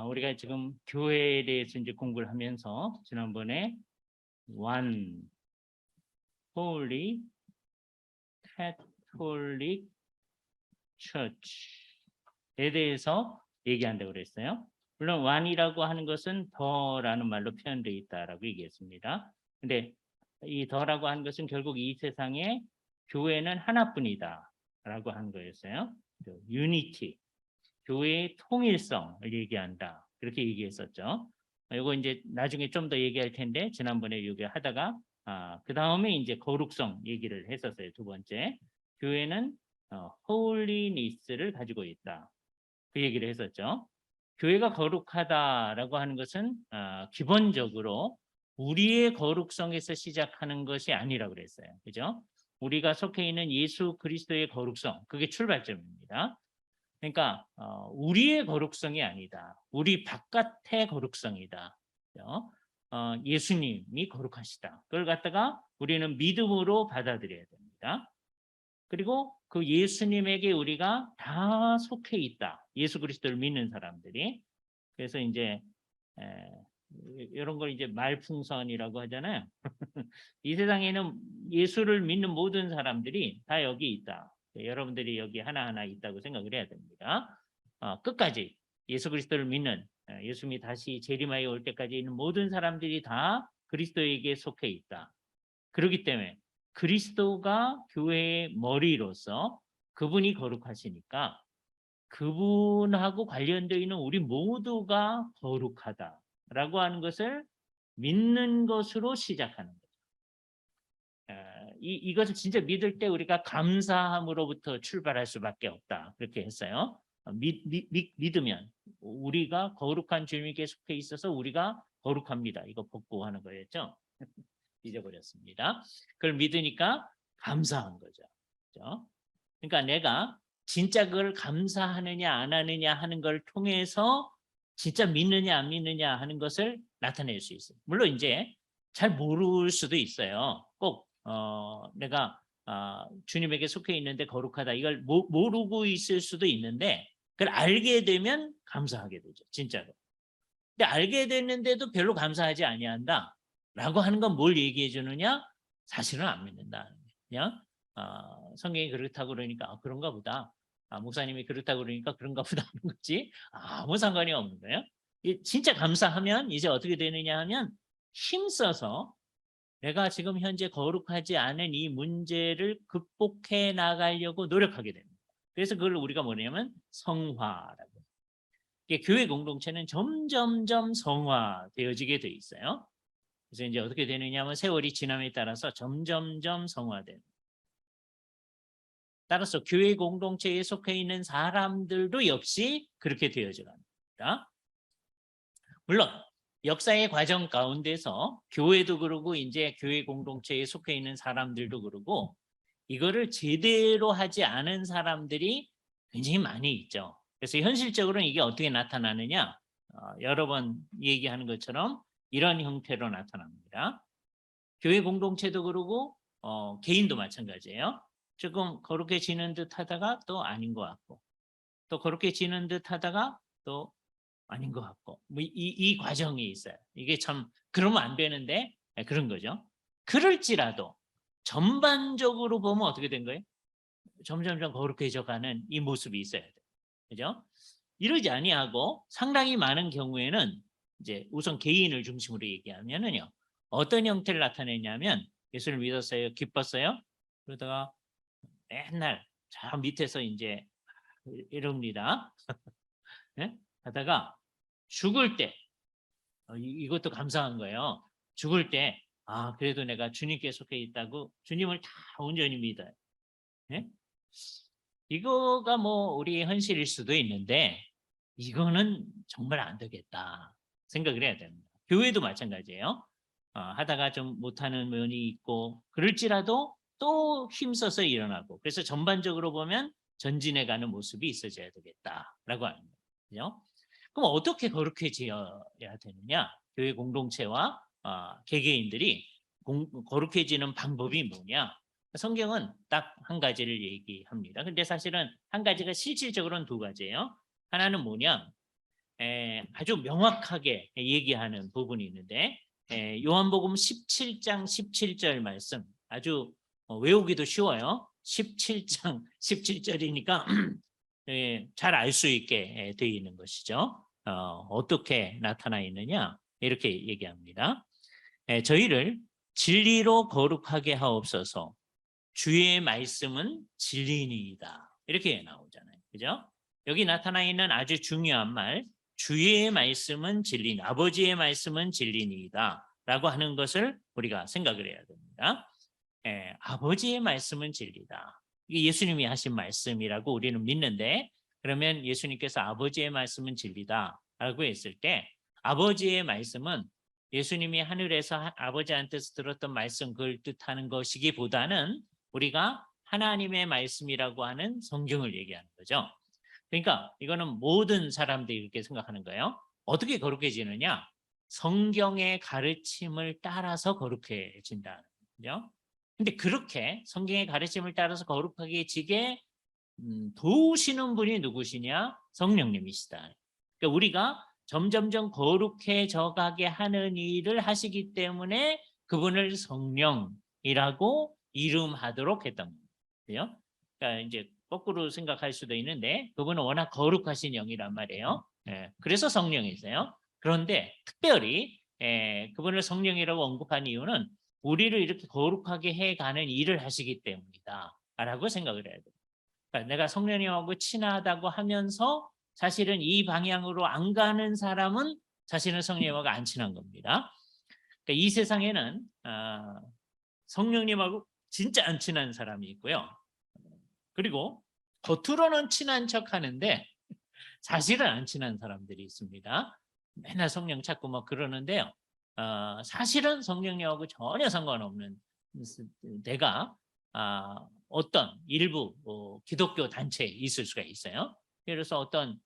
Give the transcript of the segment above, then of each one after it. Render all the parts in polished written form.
우리가 지금 교회에 대해서 이제 공부를 하면서 지난번에 One Holy Catholic Church에 대해서 얘기한다고 그랬어요. 물론 one이라고 하는 것은 더라는 말로 표현되어 있다라고 얘기했습니다. 근데 이 더라고 하는 것은 결국 이 세상에 교회는 하나뿐이다라고 한 거였어요. 유니티, 교회의 통일성을 얘기한다. 그렇게 얘기했었죠. 이거 이제 나중에 좀 더 얘기할 텐데 지난번에 여기 하다가 그 다음에 이제 거룩성 얘기를 했었어요. 두 번째, 교회는 홀리니스를 가지고 있다. 그 얘기를 했었죠. 교회가 거룩하다라고 하는 것은 기본적으로 우리의 거룩성에서 시작하는 것이 아니라고 그랬어요. 그죠? 우리가 속해 있는 예수 그리스도의 거룩성, 그게 출발점입니다. 그러니까 우리의 거룩성이 아니다. 우리 바깥의 거룩성이다. 예수님이 거룩하시다. 그걸 갖다가 우리는 믿음으로 받아들여야 됩니다. 그리고 그 예수님에게 우리가 다 속해 있다. 예수 그리스도를 믿는 사람들이. 그래서 이제 이런 걸 이제 말풍선이라고 하잖아요. 이 세상에는 예수를 믿는 모든 사람들이 다 여기 있다. 여러분들이 여기 하나하나 있다고 생각을 해야 됩니다. 끝까지 예수 그리스도를 믿는 예수님이 다시 재림하여 올 때까지 있는 모든 사람들이 다 그리스도에게 속해 있다. 그렇기 때문에 그리스도가 교회의 머리로서 그분이 거룩하시니까 그분하고 관련되어 있는 우리 모두가 거룩하다라고 하는 것을 믿는 것으로 시작하는 거죠. 이것을 진짜 믿을 때 우리가 감사함으로부터 출발할 수밖에 없다. 그렇게 했어요. 믿으면 우리가 거룩한 주님께 속해 있어서 우리가 거룩합니다. 이거 복구하는 거였죠. 잊어버렸습니다. 그걸 믿으니까 감사한 거죠. 그렇죠? 그러니까 내가 진짜 그걸 감사하느냐 안 하느냐 하는 걸 통해서 진짜 믿느냐 안 믿느냐 하는 것을 나타낼 수 있어요. 물론 이제 잘 모를 수도 있어요. 꼭 내가 주님에게 속해 있는데 거룩하다 이걸 모르고 있을 수도 있는데 그걸 알게 되면 감사하게 되죠. 진짜로. 근데 알게 됐는데도 별로 감사하지 아니한다 라고 하는 건 뭘 얘기해 주느냐? 사실은 안 믿는다. 그냥 성경이 그렇다고 그러니까 그런가 보다. 목사님이 그렇다고 그러니까 그런가 보다 하는 거지. 아무 상관이 없는 거예요. 진짜 감사하면 이제 어떻게 되느냐 하면 힘써서 내가 지금 현재 거룩하지 않은 이 문제를 극복해 나가려고 노력하게 됩니다. 그래서 그걸 우리가 뭐냐면 성화라고. 교회 공동체는 점점점 성화되어지게 돼 있어요. 그래서 이제 어떻게 되느냐 하면 세월이 지남에 따라서 점점점 성화되는. 따라서 교회 공동체에 속해 있는 사람들도 역시 그렇게 되어져 갑니다. 물론 역사의 과정 가운데서 교회도 그러고 이제 교회 공동체에 속해 있는 사람들도 그러고 이거를 제대로 하지 않은 사람들이 굉장히 많이 있죠. 그래서 현실적으로는 이게 어떻게 나타나느냐? 여러 번 얘기하는 것처럼 이런 형태로 나타납니다. 교회 공동체도 그러고 개인도 마찬가지예요. 조금 거룩해지는 듯 하다가 또 아닌 것 같고 또 거룩해지는 듯 하다가 또 아닌 것 같고 이 과정이 있어요. 이게 참 그러면 안 되는데 그런 거죠. 그럴지라도 전반적으로 보면 어떻게 된 거예요? 점점점 거룩해져가는 이 모습이 있어야 돼요. 그죠? 이러지 아니하고 상당히 많은 경우에는 이제 우선 개인을 중심으로 얘기하면은요. 어떤 형태를 나타내냐면 예수를 믿었어요. 기뻤어요. 그러다가 맨날 저 밑에서 이제 이럽니다. 네? 하다가 죽을 때 이것도 감사한 거예요. 죽을 때 그래도 내가 주님께 속해 있다고 주님을 다 온전히 믿어요. 네? 이거가 뭐 우리의 현실일 수도 있는데 이거는 정말 안 되겠다 생각을 해야 됩니다. 교회도 마찬가지예요. 하다가 좀 못하는 면이 있고 그럴지라도 또 힘써서 일어나고 그래서 전반적으로 보면 전진해가는 모습이 있어져야 되겠다라고 하는 거죠. 그럼 어떻게 거룩해져야 되느냐? 교회 공동체와 개개인들이 거룩해지는 방법이 뭐냐? 성경은 딱 한 가지를 얘기합니다. 근데 사실은 한 가지가 실질적으로는 두 가지예요. 하나는 뭐냐? 아주 명확하게 얘기하는 부분이 있는데 요한복음 17장 17절 말씀 아주 외우기도 쉬워요. 17장 17절이니까 잘 알 수 있게 되어 있는 것이죠. 어떻게 나타나 있느냐 이렇게 얘기합니다. 저희를 진리로 거룩하게 하옵소서. 주의 말씀은 진리니이다. 이렇게 나오잖아요. 그죠? 여기 나타나 있는 아주 중요한 말, 주의 말씀은 진리, 아버지의 말씀은 진리니이다. 라고 하는 것을 우리가 생각을 해야 됩니다. 아버지의 말씀은 진리다. 이게 예수님이 하신 말씀이라고 우리는 믿는데, 그러면 예수님께서 아버지의 말씀은 진리다. 라고 했을 때, 아버지의 말씀은 예수님이 하늘에서 아버지한테서 들었던 말씀 그걸 뜻하는 것이기보다는 우리가 하나님의 말씀이라고 하는 성경을 얘기하는 거죠. 그러니까 이거는 모든 사람들이 이렇게 생각하는 거예요. 어떻게 거룩해지느냐? 성경의 가르침을 따라서 거룩해진다는 거죠. 근데 그렇게 성경의 가르침을 따라서 거룩하게 지게 도우시는 분이 누구시냐? 성령님이시다. 그러니까 우리가 점점점 거룩해져 가게 하는 일을 하시기 때문에 그분을 성령이라고 이름하도록 했던 거예요. 그러니까 이제 거꾸로 생각할 수도 있는데 그분은 워낙 거룩하신 영이란 말이에요. 그래서 성령이세요. 그런데 특별히 그분을 성령이라고 언급한 이유는 우리를 이렇게 거룩하게 해가는 일을 하시기 때문이다 라고 생각을 해야 돼요. 그러니까 내가 성령님하고 친하다고 하면서 사실은 이 방향으로 안 가는 사람은 사실은 성령님하고 안 친한 겁니다. 그러니까 이 세상에는 성령님하고 진짜 안 친한 사람이 있고요. 그리고 겉으로는 친한 척 하는데 사실은 안 친한 사람들이 있습니다. 맨날 성령 찾고 막 그러는데요. 사실은 성령님하고 전혀 상관없는 내가 어떤 일부 기독교 단체에 있을 수가 있어요. 그래서 어떤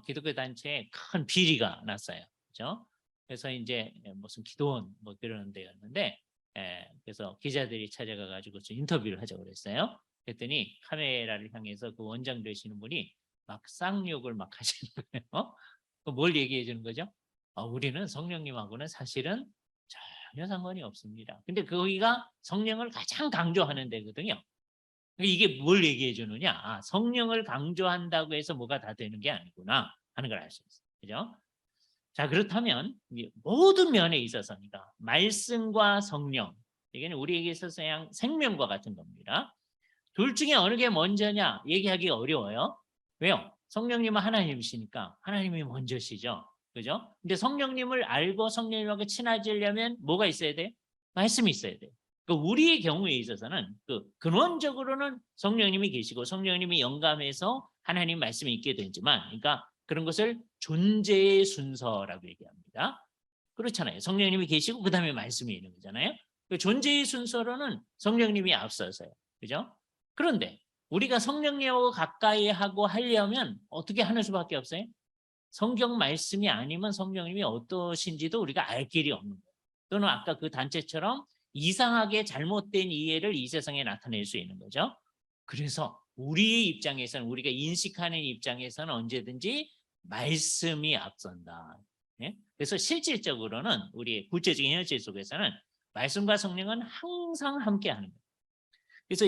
기독교 단체에 큰 비리가 났어요. 그렇죠? 그래서 이제 무슨 기도원 뭐 그런 데였는데 그래서 기자들이 찾아가 가지고 인터뷰를 하자고 그랬어요. 그랬더니 카메라를 향해서 그 원장 되시는 분이 막 쌍욕을 막 하시는 거예요. 뭘 얘기해 주는 거죠? 우리는 성령님하고는 사실은 전혀 상관이 없습니다. 근데 거기가 성령을 가장 강조하는 데거든요. 이게 뭘 얘기해 주느냐? 성령을 강조한다고 해서 뭐가 다 되는 게 아니구나 하는 걸 알 수 있어요. 그죠? 자, 그렇다면 모든 면에 있어서니까 말씀과 성령, 이게 우리에게 있어서 그냥 생명과 같은 겁니다. 둘 중에 어느 게 먼저냐 얘기하기 어려워요. 왜요? 성령님은 하나님이시니까 하나님이 먼저시죠. 그죠? 근데 성령님을 알고 성령님하고 친해지려면 뭐가 있어야 돼요? 말씀이 있어야 돼요. 우리의 경우에 있어서는 근원적으로는 성령님이 계시고 성령님이 영감해서 하나님 말씀이 있게 되지만 그러니까 그런 것을 존재의 순서라고 얘기합니다. 그렇잖아요. 성령님이 계시고 그 다음에 말씀이 있는 거잖아요. 존재의 순서로는 성령님이 앞서서요. 그죠? 그런데 우리가 성령님하고 가까이 하고 하려면 어떻게 하는 수밖에 없어요? 성경 말씀이 아니면 성령님이 어떠신지도 우리가 알 길이 없는 거예요. 또는 아까 그 단체처럼 이상하게 잘못된 이해를 이 세상에 나타낼 수 있는 거죠. 그래서 우리의 입장에서는 우리가 인식하는 입장에서는 언제든지 말씀이 앞선다. 그래서 실질적으로는 우리의 구체적인 현실 속에서는 말씀과 성령은 항상 함께하는 거예요. 그래서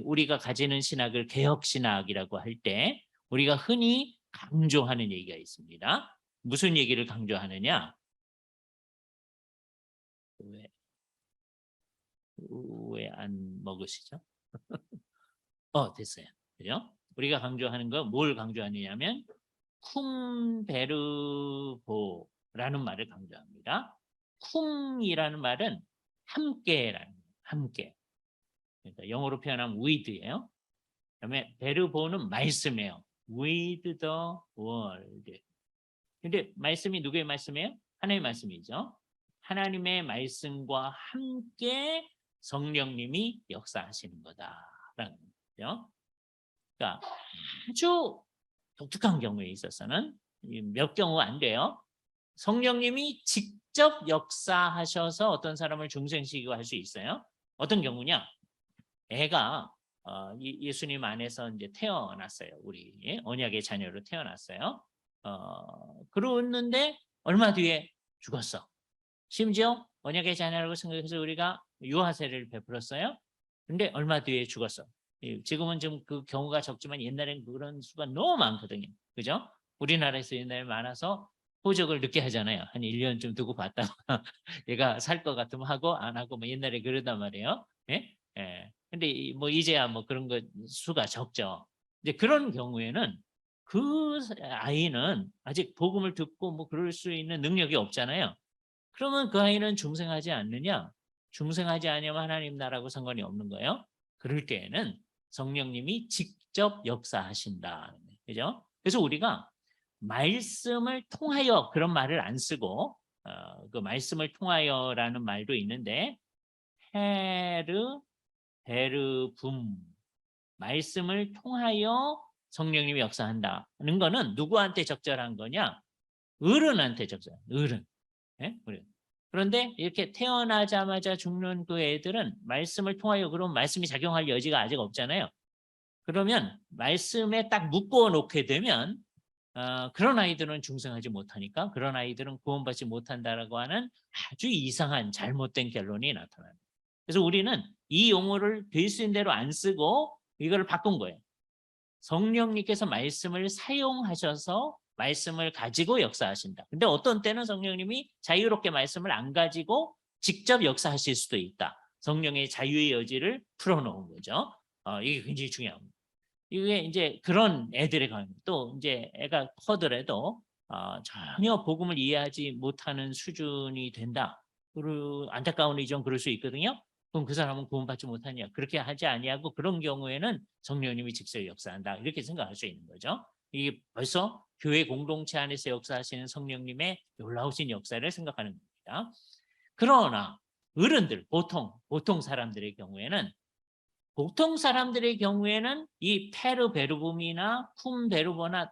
우리가 가지는 신학을 개혁 신학이라고 할 때 우리가 흔히 강조하는 얘기가 있습니다. 무슨 얘기를 강조하느냐? 왜 안 먹으시죠? 됐어요. 그죠? 우리가 강조하는 거 뭘 강조하느냐면 쿰베르보라는 말을 강조합니다. 쿰이라는 말은 함께라는 거예요. 함께. 그러니까 영어로 표현하면 with예요. 그다음에 베르보는 말씀이에요. with the word. 근데 말씀이 누구의 말씀이에요? 하나님의 말씀이죠. 하나님의 말씀과 함께 성령님이 역사하시는 거다라는 거죠. 그러니까 아주 독특한 경우에 있어서는 몇 경우 안 돼요. 성령님이 직접 역사하셔서 어떤 사람을 중생시키고 할 수 있어요. 어떤 경우냐? 애가 예수님 안에서 이제 태어났어요. 우리 언약의 자녀로 태어났어요. 그러는데 얼마 뒤에 죽었어. 심지어 언약의 자녀라고 생각해서 우리가 유아세를 베풀었어요. 근데 얼마 뒤에 죽었어. 지금은 좀 그 경우가 적지만 옛날엔 그런 수가 너무 많거든요. 그죠? 우리나라에서 옛날에 많아서 호적을 늦게 하잖아요. 한 1년쯤 두고 봤다가 얘가 살 것 같으면 하고 안 하고 뭐 옛날에 그러단 말이에요. 예? 예. 근데 뭐 이제야 뭐 그런 거 수가 적죠. 이제 그런 경우에는 그 아이는 아직 복음을 듣고 뭐 그럴 수 있는 능력이 없잖아요. 그러면 그 아이는 중생하지 않느냐? 중생하지 않으면 하나님 나라하고 상관이 없는 거예요. 그럴 때에는 성령님이 직접 역사하신다. 그죠? 그래서 우리가 말씀을 통하여 그런 말을 안 쓰고 그 말씀을 통하여라는 말도 있는데 헤르 베르붐 말씀을 통하여 성령님이 역사한다는 거는 누구한테 적절한 거냐? 어른한테 적절한 어른. 예? 그런데 이렇게 태어나자마자 죽는 그 애들은 말씀을 통하여 그런 말씀이 작용할 여지가 아직 없잖아요. 그러면 말씀에 딱 묶어 놓게 되면 그런 아이들은 중생하지 못하니까 그런 아이들은 구원받지 못한다라고 하는 아주 이상한 잘못된 결론이 나타납니다. 그래서 우리는 이 용어를 될 수 있는 대로 안 쓰고 이걸 바꾼 거예요. 성령님께서 말씀을 사용하셔서 말씀을 가지고 역사하신다. 근데 어떤 때는 성령님이 자유롭게 말씀을 안 가지고 직접 역사하실 수도 있다. 성령의 자유의 여지를 풀어놓은 거죠. 이게 굉장히 중요합니다. 이게 이제 그런 애들의 경우 또 이제 애가 커더라도 전혀 복음을 이해하지 못하는 수준이 된다. 그리고 안타까운 이좀 그럴 수 있거든요. 그럼 그 사람은 구원받지 못하냐? 그렇게 하지 아니하고 그런 경우에는 성령님이 직접 역사한다. 이렇게 생각할 수 있는 거죠. 이게 벌써 교회 공동체 안에서 역사하시는 성령님의 놀라우신 역사를 생각하는 겁니다. 그러나 어른들, 보통 사람들의 경우에는 보통 사람들의 경우에는 이 페르베르붐이나 쿰베르버나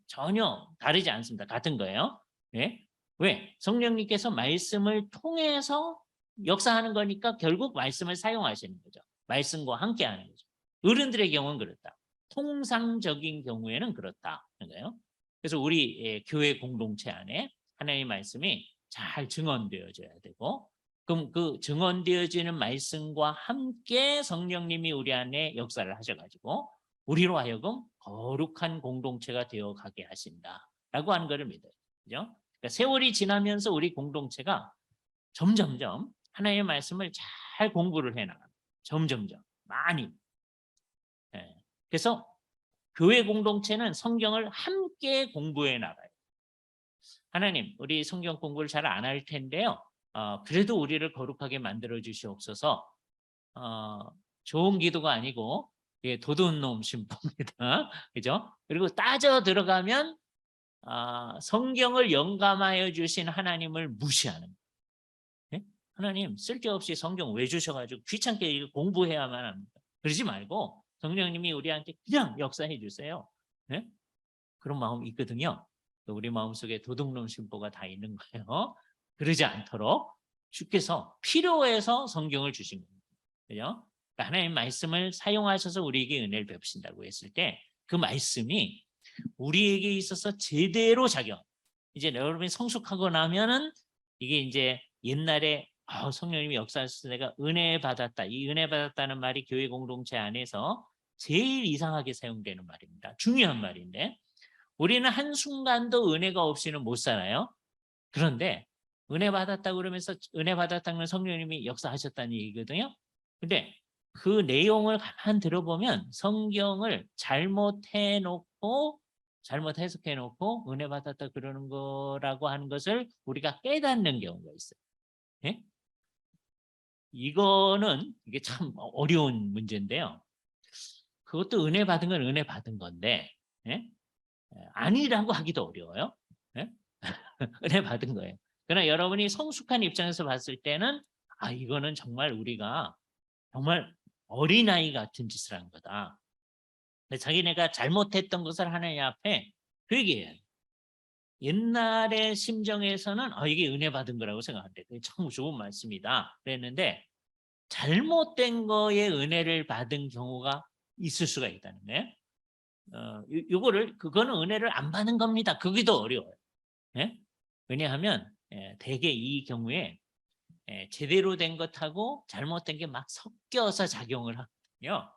전혀 다르지 않습니다. 같은 거예요. 네? 왜? 성령님께서 말씀을 통해서 역사하는 거니까 결국 말씀을 사용하시는 거죠. 말씀과 함께 하는 거죠. 어른들의 경우는 그렇다. 통상적인 경우에는 그렇다. 거예요. 그래서 우리 교회 공동체 안에 하나님의 말씀이 잘 증언되어져야 되고 그럼 그 증언되어지는 말씀과 함께 성령님이 우리 안에 역사를 하셔가지고 우리로 하여금 거룩한 공동체가 되어가게 하신다라고 하는 것을 믿어요. 그죠? 그러니까 세월이 지나면서 우리 공동체가 점점점 하나님의 말씀을 잘 공부를 해나갑니다. 점점점 많이. 예. 그래서 교회 공동체는 성경을 함께 공부해 나가요. 하나님, 우리 성경 공부를 잘 안 할 텐데요. 그래도 우리를 거룩하게 만들어 주시옵소서. 좋은 기도가 아니고 예, 도둑놈 신부입니다. 그죠? 그리고 따져 들어가면 성경을 영감하여 주신 하나님을 무시하는 예? 하나님 쓸데없이 성경 왜 주셔가지고 귀찮게 공부해야만 합니다. 그러지 말고 성령님이 우리한테 그냥 역사해 주세요. 예? 그런 마음이 있거든요. 우리 마음속에 도둑놈 심보가 다 있는 거예요. 그러지 않도록 주께서 필요해서 성경을 주신 겁니다. 그죠? 그러니까 하나님 말씀을 사용하셔서 우리에게 은혜를 베푸신다고 했을 때 그 말씀이 우리에게 있어서 제대로 작용. 이제 여러분이 성숙하고 나면은 이게 이제 옛날에 성령님이 역사하셔서 내가 은혜 받았다. 이 은혜 받았다는 말이 교회 공동체 안에서 제일 이상하게 사용되는 말입니다. 중요한 말인데 우리는 한순간도 은혜가 없이는 못 살아요. 그런데 은혜 받았다고 그러면서 은혜 받았다는 성령님이 역사하셨다는 얘기거든요. 근데 그 내용을 가만 들어보면 성경을 잘못 해석해 놓고 은혜 받았다 그러는 거라고 하는 것을 우리가 깨닫는 경우가 있어요. 예? 이게 참 어려운 문제인데요. 그것도 은혜 받은 건 은혜 받은 건데 예? 아니라고 하기도 어려워요. 예? 은혜 받은 거예요. 그러나 여러분이 성숙한 입장에서 봤을 때는 이거는 정말 우리가 정말 어린아이 같은 짓을 한 거다. 자기네가 잘못했던 것을 하나님 앞에 회개해요. 옛날의 심정에서는 이게 은혜 받은 거라고 생각한대. 그게 참 좋은 말씀이다. 그랬는데 잘못된 거에 은혜를 받은 경우가 있을 수가 있다는 거예요. 요거를 그거는 은혜를 안 받는 겁니다. 그게 더 어려워요. 예? 왜냐하면 대개 이 경우에 제대로 된 것하고 잘못된 게 막 섞여서 작용을 하거든요.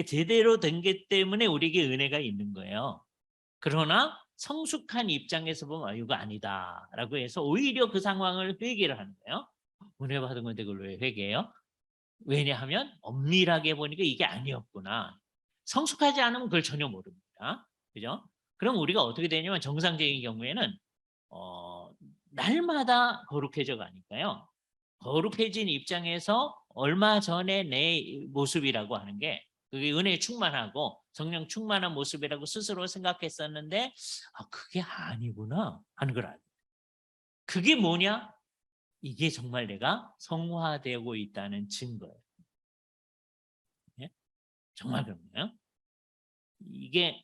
제대로 된 게 때문에 우리에게 은혜가 있는 거예요. 그러나 성숙한 입장에서 보면 이거 아니다라고 해서 오히려 그 상황을 회개를 하는 거예요. 은혜 받은 건데 그걸 왜 회개해요? 왜냐하면 엄밀하게 보니까 이게 아니었구나. 성숙하지 않으면 그걸 전혀 모릅니다. 그죠? 그럼 우리가 어떻게 되냐면 정상적인 경우에는 날마다 거룩해져 가니까요. 거룩해진 입장에서 얼마 전에 내 모습이라고 하는 게 그게 은혜에 충만하고 성령 충만한 모습이라고 스스로 생각했었는데 그게 아니구나 하는 걸 알고. 그게 뭐냐? 이게 정말 내가 성화되고 있다는 증거예요. 예? 정말 그런가요? 이게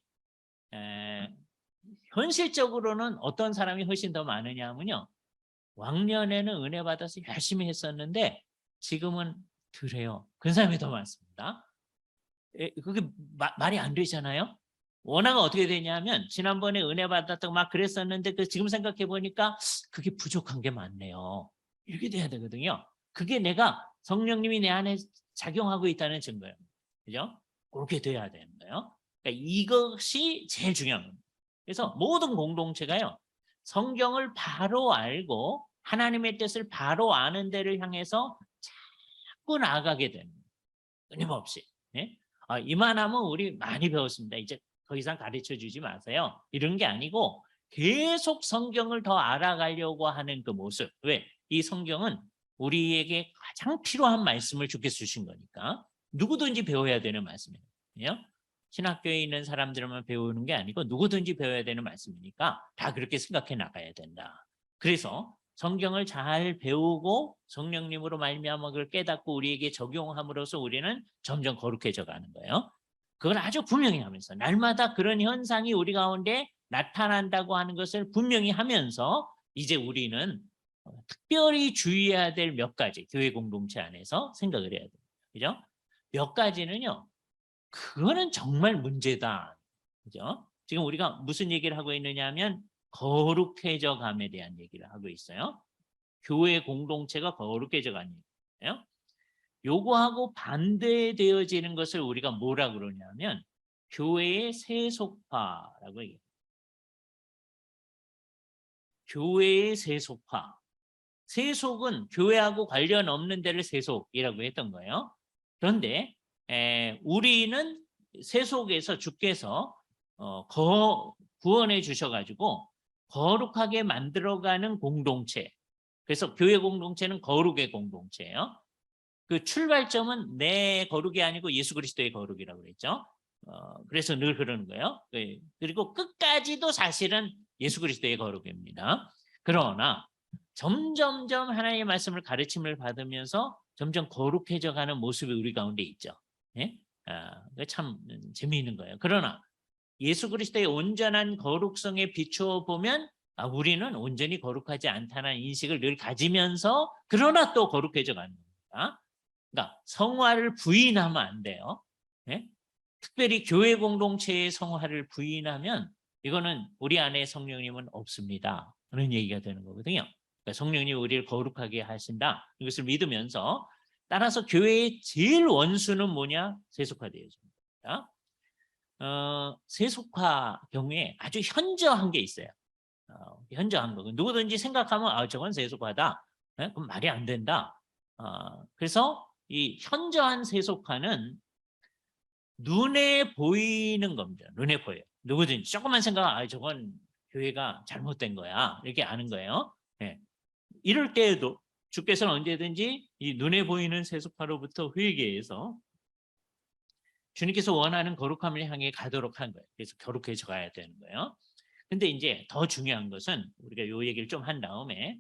현실적으로는 어떤 사람이 훨씬 더 많으냐 하면요. 왕년에는 은혜 받아서 열심히 했었는데 지금은 덜해요. 그런 사람이 더 많습니다. 그게 말이 안 되잖아요. 워낙 어떻게 되냐면 지난번에 은혜 받았다고 막 그랬었는데 지금 생각해 보니까 그게 부족한 게 많네요. 이렇게 돼야 되거든요. 그게 내가 성령님이 내 안에 작용하고 있다는 증거예요. 그죠? 그렇게 돼야 되는 거예요. 그러니까 이것이 제일 중요한 겁니다. 그래서 모든 공동체가요. 성경을 바로 알고 하나님의 뜻을 바로 아는 데를 향해서 자꾸 나아가게 되는 거예요. 끊임없이. 예? 이만하면 우리 많이 배웠습니다. 이제 더 이상 가르쳐 주지 마세요. 이런 게 아니고 계속 성경을 더 알아가려고 하는 그 모습. 왜? 이 성경은 우리에게 가장 필요한 말씀을 주께서 주신 거니까 누구든지 배워야 되는 말씀이에요. 신학교에 있는 사람들만 배우는 게 아니고 누구든지 배워야 되는 말씀이니까 다 그렇게 생각해 나가야 된다. 그래서 성경을 잘 배우고 성령님으로 말미암아 그걸 깨닫고 우리에게 적용함으로써 우리는 점점 거룩해져 가는 거예요. 그걸 아주 분명히 하면서 날마다 그런 현상이 우리 가운데 나타난다고 하는 것을 분명히 하면서 이제 우리는 특별히 주의해야 될 몇 가지 교회 공동체 안에서 생각을 해야 돼요. 그죠? 몇 가지는요. 그거는 정말 문제다. 그죠? 지금 우리가 무슨 얘기를 하고 있느냐 하면 거룩해져 감에 대한 얘기를 하고 있어요. 교회 공동체가 거룩해져 가는 얘기예요. 요거하고 반대되어지는 것을 우리가 뭐라 그러냐면 교회의 세속화라고 얘기해요. 교회의 세속화. 세속은 교회하고 관련 없는 데를 세속이라고 했던 거예요. 그런데 우리는 세속에서 주께서 구원해 주셔가지고 거룩하게 만들어가는 공동체. 그래서 교회 공동체는 거룩의 공동체예요. 그 출발점은 내 거룩이 아니고 예수 그리스도의 거룩이라고 그랬죠. 그래서 늘 그러는 거예요. 그리고 끝까지도 사실은 예수 그리스도의 거룩입니다. 그러나 점점점 하나님의 말씀을 가르침을 받으면서 점점 거룩해져 가는 모습이 우리 가운데 있죠. 예? 참 재미있는 거예요. 그러나 예수 그리스도의 온전한 거룩성에 비추어 보면 우리는 온전히 거룩하지 않다는 인식을 늘 가지면서 그러나 또 거룩해져 가는 겁니다. 그러니까 성화를 부인하면 안 돼요. 예? 특별히 교회 공동체의 성화를 부인하면 이거는 우리 안에 성령님은 없습니다. 그런 얘기가 되는 거거든요. 그러니까 성령님이 우리를 거룩하게 하신다. 이것을 믿으면서 따라서 교회의 제일 원수는 뭐냐? 세속화되어집니다. 세속화 경우에 아주 현저한 게 있어요. 현저한 거. 누구든지 생각하면 저건 세속화다. 네? 그럼 말이 안 된다. 그래서 이 현저한 세속화는 눈에 보이는 겁니다. 눈에 보여요. 누구든지 조금만 생각하면 저건 교회가 잘못된 거야. 이렇게 아는 거예요. 네. 이럴 때에도 주께서는 언제든지 이 눈에 보이는 세속화로부터 회개해서 주님께서 원하는 거룩함을 향해 가도록 한 거예요. 그래서 거룩해져 가야 되는 거예요. 근데 이제 더 중요한 것은 우리가 이 얘기를 좀 한 다음에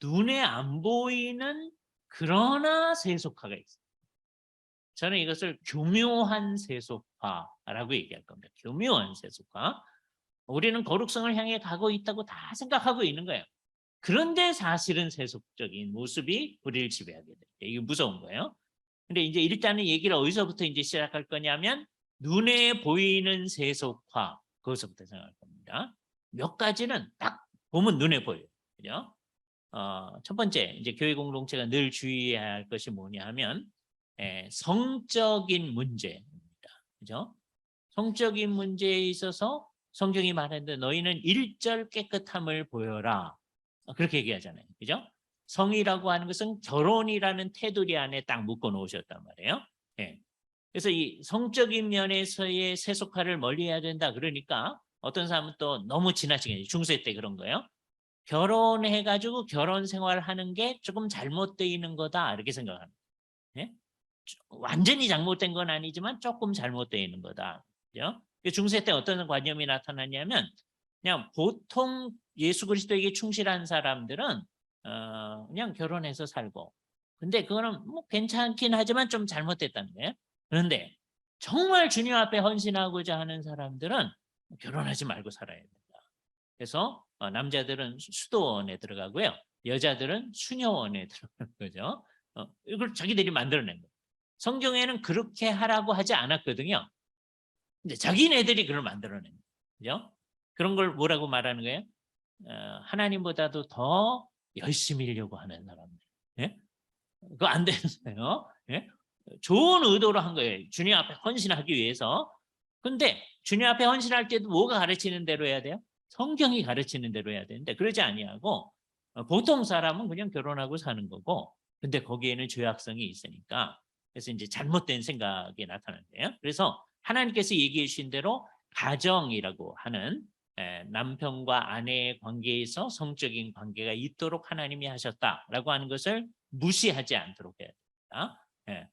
눈에 안 보이는 그러나 세속화가 있어요. 저는 이것을 교묘한 세속화라고 얘기할 겁니다. 교묘한 세속화. 우리는 거룩성을 향해 가고 있다고 다 생각하고 있는 거예요. 그런데 사실은 세속적인 모습이 우리를 지배하게 돼요. 이게 무서운 거예요. 근데 이제 일단은 얘기를 어디서부터 이제 시작할 거냐면 눈에 보이는 세속화, 그것부터 생각할 겁니다. 몇 가지는 딱 보면 눈에 보여요. 그죠? 첫 번째, 이제 교회 공동체가 늘 주의해야 할 것이 뭐냐 하면, 성적인 문제입니다. 그죠? 성적인 문제에 있어서 성경이 말하는데 너희는 일절 깨끗함을 보여라. 그렇게 얘기하잖아요. 그죠? 성이라고 하는 것은 결혼이라는 테두리 안에 딱 묶어 놓으셨단 말이에요. 예. 그래서 이 성적인 면에서의 세속화를 멀리해야 된다. 그러니까 어떤 사람은 또 너무 지나치게 중세 때 그런 거예요. 결혼해가지고 결혼 생활하는 게 조금 잘못되어 있는 거다 이렇게 생각합니다. 예? 완전히 잘못된 건 아니지만 조금 잘못되어 있는 거다. 그죠? 중세 때 어떤 관념이 나타났냐면 그냥 보통 예수 그리스도에게 충실한 사람들은 그냥 결혼해서 살고 근데 그거는 뭐 괜찮긴 하지만 좀 잘못됐다는 거예요. 그런데 정말 주님 앞에 헌신하고자 하는 사람들은 결혼하지 말고 살아야 된다. 그래서 남자들은 수도원에 들어가고요. 여자들은 수녀원에 들어가는 거죠. 이걸 자기들이 만들어낸 거예요. 성경에는 그렇게 하라고 하지 않았거든요. 근데 자기네들이 그걸 만들어낸 거예요. 그죠? 그런 걸 뭐라고 말하는 거예요? 하나님보다도 더 열심히 하려고 하는 사람들. 예? 그거 안 되는 거예요. 예? 좋은 의도로 한 거예요. 주님 앞에 헌신하기 위해서. 근데 주님 앞에 헌신할 때도 뭐가 가르치는 대로 해야 돼요? 성경이 가르치는 대로 해야 되는데 그러지 아니하고 보통 사람은 그냥 결혼하고 사는 거고 근데 거기에는 죄악성이 있으니까 그래서 이제 잘못된 생각이 나타나는데요. 그래서 하나님께서 얘기해 주신 대로 가정이라고 하는 남편과 아내의 관계에서 성적인 관계가 있도록 하나님이 하셨다라고 하는 것을 무시하지 않도록 해야 됩니다.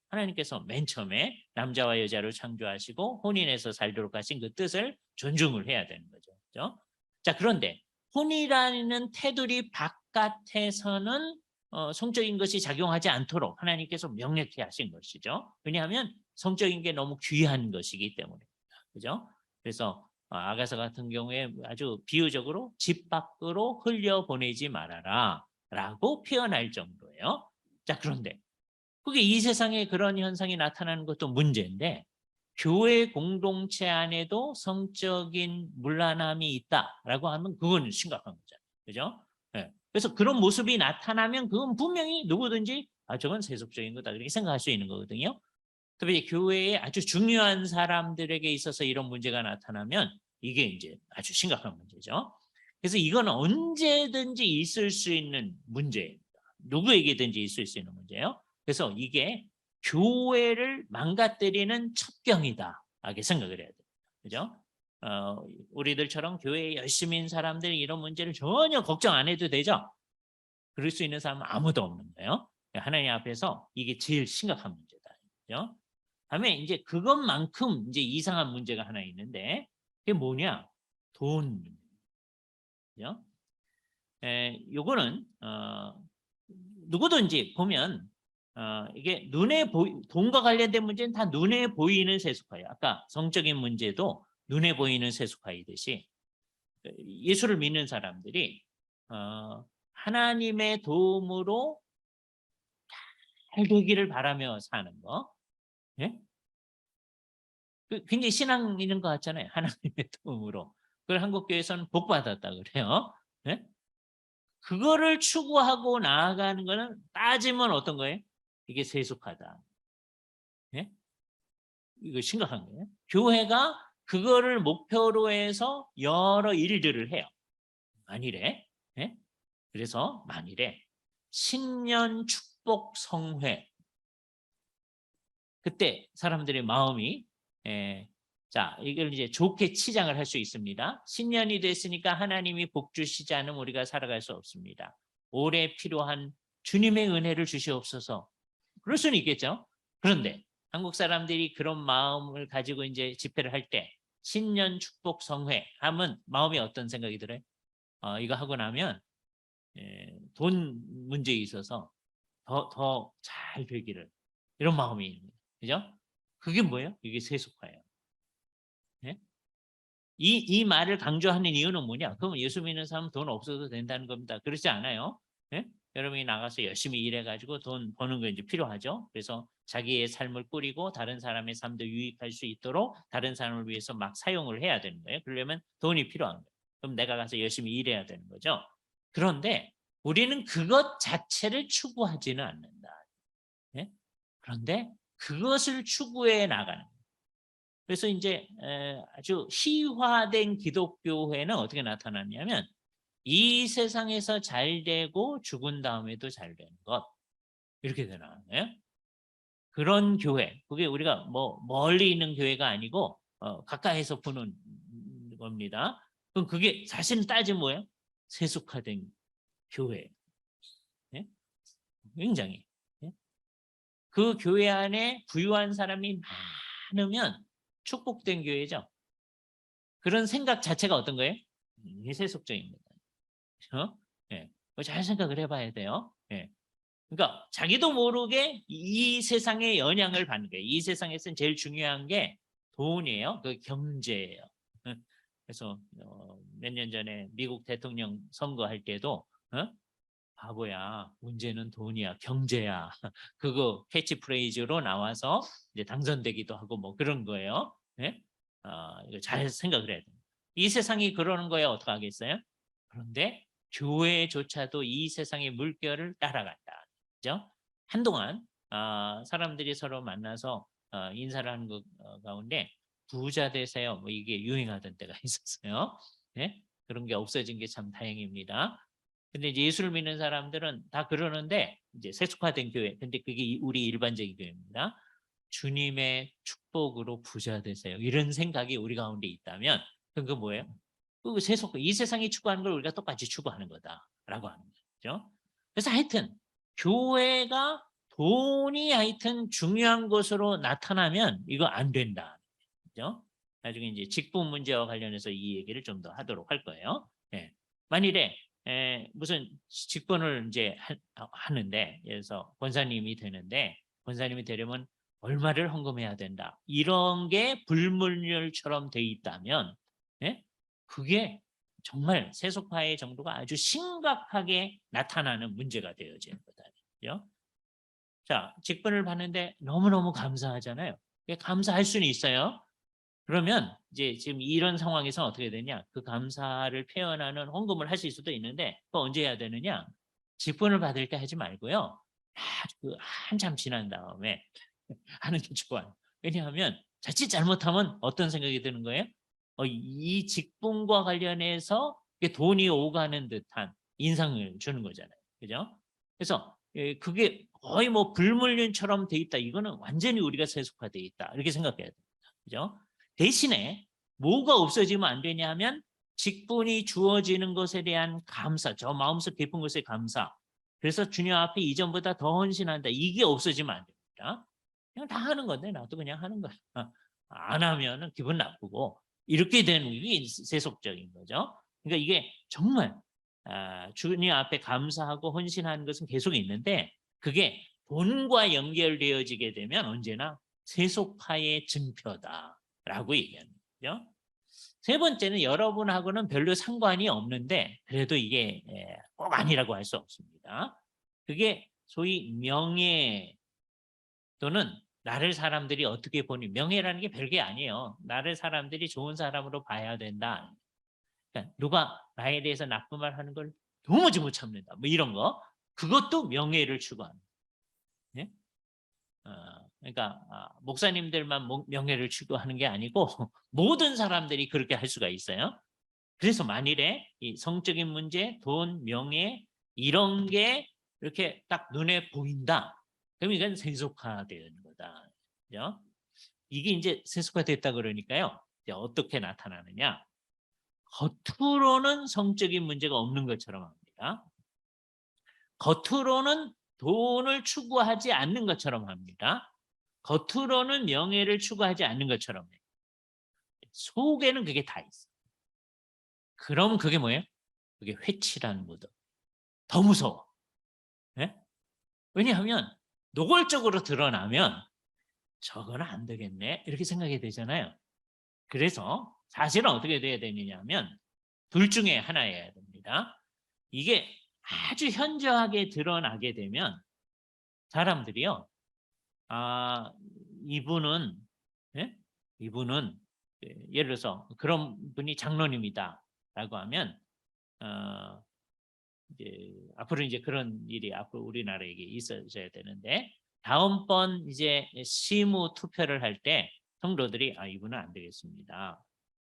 하나님께서 맨 처음에 남자와 여자를 창조하시고 혼인해서 살도록 하신 그 뜻을 존중을 해야 되는 거죠. 그렇죠? 자, 그런데 혼이라는 테두리 바깥에서는 성적인 것이 작용하지 않도록 하나님께서 명확히 하신 것이죠. 왜냐하면 성적인 게 너무 귀한 것이기 때문입니다. 그죠? 그래서 아가서 같은 경우에 아주 비유적으로 집 밖으로 흘려보내지 말아라 라고 표현할 정도예요. 자, 그런데 그게 이 세상에 그런 현상이 나타나는 것도 문제인데 교회 공동체 안에도 성적인 문란함이 있다라고 하면 그건 심각한 거잖아요. 그죠? 네. 그래서 그런 모습이 나타나면 그건 분명히 누구든지 저건 세속적인 거다 그렇게 생각할 수 있는 거거든요. 특히 교회에 아주 중요한 사람들에게 있어서 이런 문제가 나타나면 이게 이제 아주 심각한 문제죠. 그래서 이건 언제든지 있을 수 있는 문제입니다. 누구에게든지 있을 수 있는 문제예요. 그래서 이게 교회를 망가뜨리는 첩경이다. 이렇게 생각을 해야 돼요. 그죠? 우리들처럼 교회에 열심인 사람들이 이런 문제를 전혀 걱정 안 해도 되죠? 그럴 수 있는 사람은 아무도 없는 거예요. 하나님 앞에서 이게 제일 심각한 문제다. 그죠? 다음에 이제 그것만큼 이제 이상한 문제가 하나 있는데 그게 뭐냐? 돈. 그죠? 요거는 누구든지 보면 이게 돈과 관련된 문제는 다 눈에 보이는 세속화예요. 아까 성적인 문제도 눈에 보이는 세속화이듯이 예수를 믿는 사람들이 하나님의 도움으로 잘 되기를 바라며 사는 거. 예? 굉장히 신앙 있는 것 같잖아요. 하나님의 도움으로. 그걸 한국교회에서는 복 받았다 그래요. 예? 그거를 추구하고 나아가는 거는 따지면 어떤 거예요? 이게 세속화다. 예? 이거 심각한 거예요. 교회가 그거를 목표로 해서 여러 일들을 해요. 만일에 예? 그래서 만일에 신년 축복 성회 그때 사람들의 마음이 자 이걸 이제 좋게 치장을 할 수 있습니다. 신년이 됐으니까 하나님이 복 주시지 않으면 우리가 살아갈 수 없습니다. 올해 필요한 주님의 은혜를 주시옵소서. 그럴 수는 있겠죠. 그런데 한국 사람들이 그런 마음을 가지고 이제 집회를 할 때 신년 축복 성회 하면 마음이 어떤 생각이 들어요? 이거 하고 나면 돈 문제에 있어서 더 잘 되기를 이런 마음이 있는 거예요. 그죠? 그게 뭐예요? 이게 세속화예요. 예? 이 말을 강조하는 이유는 뭐냐? 그럼 예수 믿는 사람은 돈 없어도 된다는 겁니다. 그렇지 않아요? 예? 여러분이 나가서 열심히 일해가지고 돈 버는 거 이제 필요하죠. 그래서 자기의 삶을 꾸리고 다른 사람의 삶도 유익할 수 있도록 다른 사람을 위해서 막 사용을 해야 되는 거예요. 그러려면 돈이 필요한 거예요. 그럼 내가 가서 열심히 일해야 되는 거죠. 그런데 우리는 그것 자체를 추구하지는 않는다. 네? 그런데 그것을 추구해 나가는 거예요. 그래서 이제 아주 희화된 기독교회는 어떻게 나타났냐면 이 세상에서 잘 되고 죽은 다음에도 잘 되는 것 이렇게 되나 거예요. 그런 교회 그게 우리가 뭐 멀리 있는 교회가 아니고 가까이서 보는 겁니다. 그럼 그게 사실은 따지면 뭐예요? 세속화된 교회. 예? 굉장히 예? 그 교회 안에 부유한 사람이 많으면 축복된 교회죠. 그런 생각 자체가 어떤 거예요? 세속적인 거다. 그렇죠? 예. 잘 생각을 해봐야 돼요. 예. 그러니까 자기도 모르게 이 세상의 영향을 받는 거예요. 이 세상에서는 제일 중요한 게 돈이에요. 그 경제예요. 그래서 몇 년 전에 미국 대통령 선거할 때도 바보야. 문제는 돈이야. 경제야. 그거 캐치프레이즈로 나와서 이제 당선되기도 하고 뭐 그런 거예요. 네? 이거 잘 생각을 해야 돼요. 이 세상이 그러는 거에 어떡하겠어요? 그런데 교회조차도 이 세상의 물결을 따라간다. 그죠? 한동안 사람들이 서로 만나서 인사를 하는 것 가운데 부자 되세요. 뭐 이게 유행하던 때가 있었어요. 네? 그런 게 없어진 게 참 다행입니다. 근데 이제 예수를 믿는 사람들은 다 그러는데 이제 세속화된 교회. 근데 그게 우리 일반적인 교회입니다. 주님의 축복으로 부자 되세요. 이런 생각이 우리 가운데 있다면 그건 뭐예요? 그 이 세상이 추구하는 걸 우리가 똑같이 추구하는 거다라고 하는 거죠. 그래서 하여튼 교회가 돈이 하여튼 중요한 것으로 나타나면 이거 안 된다. 그죠? 나중에 이제 직분 문제와 관련해서 이 얘기를 좀 더 하도록 할 거예요. 예. 만일에 무슨 직분을 이제 하는데 그래서 권사님이 되는데 권사님이 되려면 얼마를 헌금해야 된다. 이런 게 불문율처럼 돼 있다면 예? 그게 정말 세속화의 정도가 아주 심각하게 나타나는 문제가 되어지는 거다. 자, 직분을 받는데 너무너무 감사하잖아요. 감사할 수는 있어요. 그러면 이제 지금 이런 상황에서 어떻게 되냐? 그 감사를 표현하는 헌금을 하실 수도 있는데 그거 언제 해야 되느냐? 직분을 받을 때 하지 말고요. 한참 지난 다음에 하는 게 좋아요. 왜냐하면 자칫 잘못하면 어떤 생각이 드는 거예요? 이 직분과 관련해서 돈이 오가는 듯한 인상을 주는 거잖아요. 그죠? 그래서 그게 거의 뭐 불물륜처럼 돼 있다. 이거는 완전히 우리가 세속화돼 있다. 이렇게 생각해야 됩니다. 그죠? 대신에 뭐가 없어지면 안 되냐면 직분이 주어지는 것에 대한 감사, 저 마음속 깊은 것에 감사. 그래서 주님 앞에 이전보다 더 헌신한다. 이게 없어지면 안 됩니다. 그냥 다 하는 건데 나도 그냥 하는 거야. 안 하면은 기분 나쁘고 이렇게 되는 게 세속적인 거죠. 그러니까 이게 정말 주님 앞에 감사하고 헌신하는 것은 계속 있는데 그게 돈과 연결되어지게 되면 언제나 세속화의 증표다라고 얘기하는 거죠. 세 번째는 여러분하고는 별로 상관이 없는데 그래도 이게 꼭 아니라고 할 수 없습니다. 그게 소위 명예 또는 나를 사람들이 어떻게 보니 명예라는 게 별게 아니에요. 나를 사람들이 좋은 사람으로 봐야 된다. 그러니까 누가 나에 대해서 나쁜 말 하는 걸 도무지 못 참는다. 뭐 이런 거. 그것도 명예를 추구하는 거예요. 그러니까 목사님들만 명예를 추구하는 게 아니고 모든 사람들이 그렇게 할 수가 있어요. 그래서 만일에 이 성적인 문제, 돈, 명예 이런 게 이렇게 딱 눈에 보인다. 그럼 이건 세속화되는 거다. 그죠? 이게 이제 세속화됐다 그러니까요. 이제 어떻게 나타나느냐? 겉으로는 성적인 문제가 없는 것처럼 합니다. 겉으로는 돈을 추구하지 않는 것처럼 합니다. 겉으로는 명예를 추구하지 않는 것처럼 해요. 속에는 그게 다 있어. 그럼 그게 뭐예요? 그게 회칠한 무덤. 더 무서워. 네? 왜냐하면 노골적으로 드러나면 저거는 안 되겠네 이렇게 생각이 되잖아요. 그래서 사실은 어떻게 돼야 되느냐 하면 둘 중에 하나여야 됩니다. 이게 아주 현저하게 드러나게 되면 사람들이요, 아, 이분은, 예? 이분은, 예를 들어서 그런 분이 장로님이다라고 하면, 어, 이제 앞으로 이제 그런 일이 앞으로 우리나라에게 있어져야 되는데, 다음번 이제 시무 투표를 할 때 성도들이 이분은 안 되겠습니다.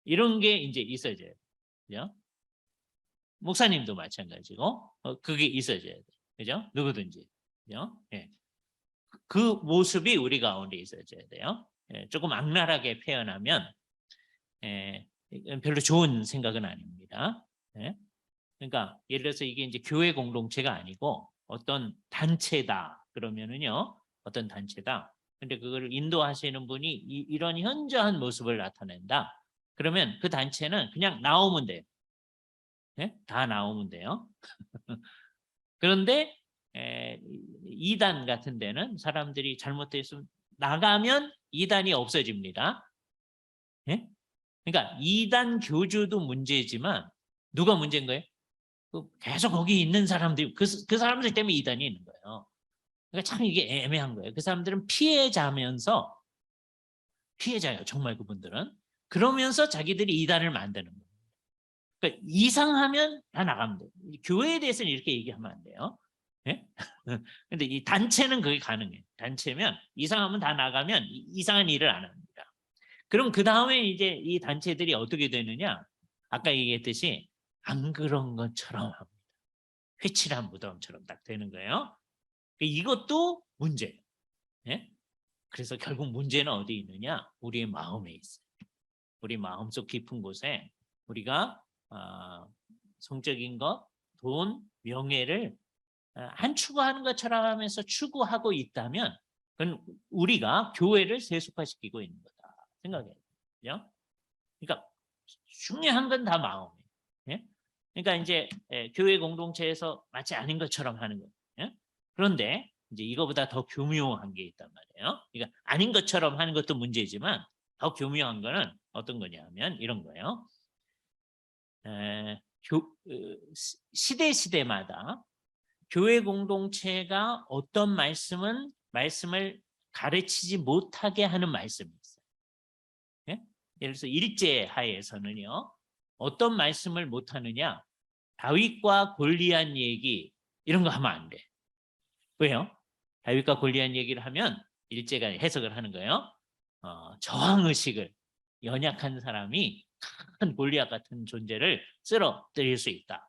이런 게 이제 있어져요. 그죠? 목사님도 마찬가지고, 그게 있어져야 돼. 그죠? 누구든지. 그죠? 예. 그 모습이 우리 가운데 있어져야 돼요. 예. 조금 악랄하게 표현하면, 예. 별로 좋은 생각은 아닙니다. 예. 그러니까 예를 들어서 이게 이제 교회 공동체가 아니고 어떤 단체다 그러면은요, 어떤 단체다. 근데 그거를 인도하시는 분이 이런 현저한 모습을 나타낸다. 그러면 그 단체는 그냥 나오면 돼요. 네? 다 나오면 돼요. 그런데 2단 같은 데는 사람들이 잘못됐으면 나가면 2단이 없어집니다. 네? 그러니까 2단 교주도 문제지만 누가 문제인 거예요? 계속 거기 있는 사람들이 그 사람들 때문에 이단이 있는 거예요. 그러니까 참 이게 애매한 거예요. 그 사람들은 피해자면서 피해자예요. 정말 그분들은. 그러면서 자기들이 이단을 만드는 거예요. 그러니까 이상하면 다 나가면 돼요. 교회에 대해서는 이렇게 얘기하면 안 돼요. 예? 근데 이 단체는 그게 가능해요. 단체면 이상하면 다 나가면 이상한 일을 안 합니다. 그럼 그 다음에 이제 이 단체들이 어떻게 되느냐? 아까 얘기했듯이 안 그런 것처럼 합니다. 회칠한 무덤처럼 딱 되는 거예요. 이것도 문제예요. 예? 그래서 결국 문제는 어디 있느냐? 우리의 마음에 있어요. 우리 마음속 깊은 곳에 우리가 성적인 것, 돈, 명예를 안 추구하는 것처럼 하면서 추구하고 있다면 그건 우리가 교회를 세속화시키고 있는 거다 생각해요. 그죠? 그러니까 중요한 건 다 마음이에요. 예? 그러니까 이제 교회 공동체에서 마치 아닌 것처럼 하는 거예요. 예? 그런데 이제 이거보다 더 교묘한 게 있단 말이에요. 그러니까 아닌 것처럼 하는 것도 문제지만 더 교묘한 거는 어떤 거냐면 이런 거예요. 시대마다 교회 공동체가 어떤 말씀을 가르치지 못하게 하는 말씀이 있어요. 예? 예를 들어서 일제 하에서는요. 어떤 말씀을 못하느냐. 다윗과 골리앗 얘기 이런 거 하면 안 돼. 왜요? 다윗과 골리앗 얘기를 하면 일제가 해석을 하는 거예요. 저항의식을 연약한 사람이 큰 골리앗 같은 존재를 쓰러뜨릴 수 있다.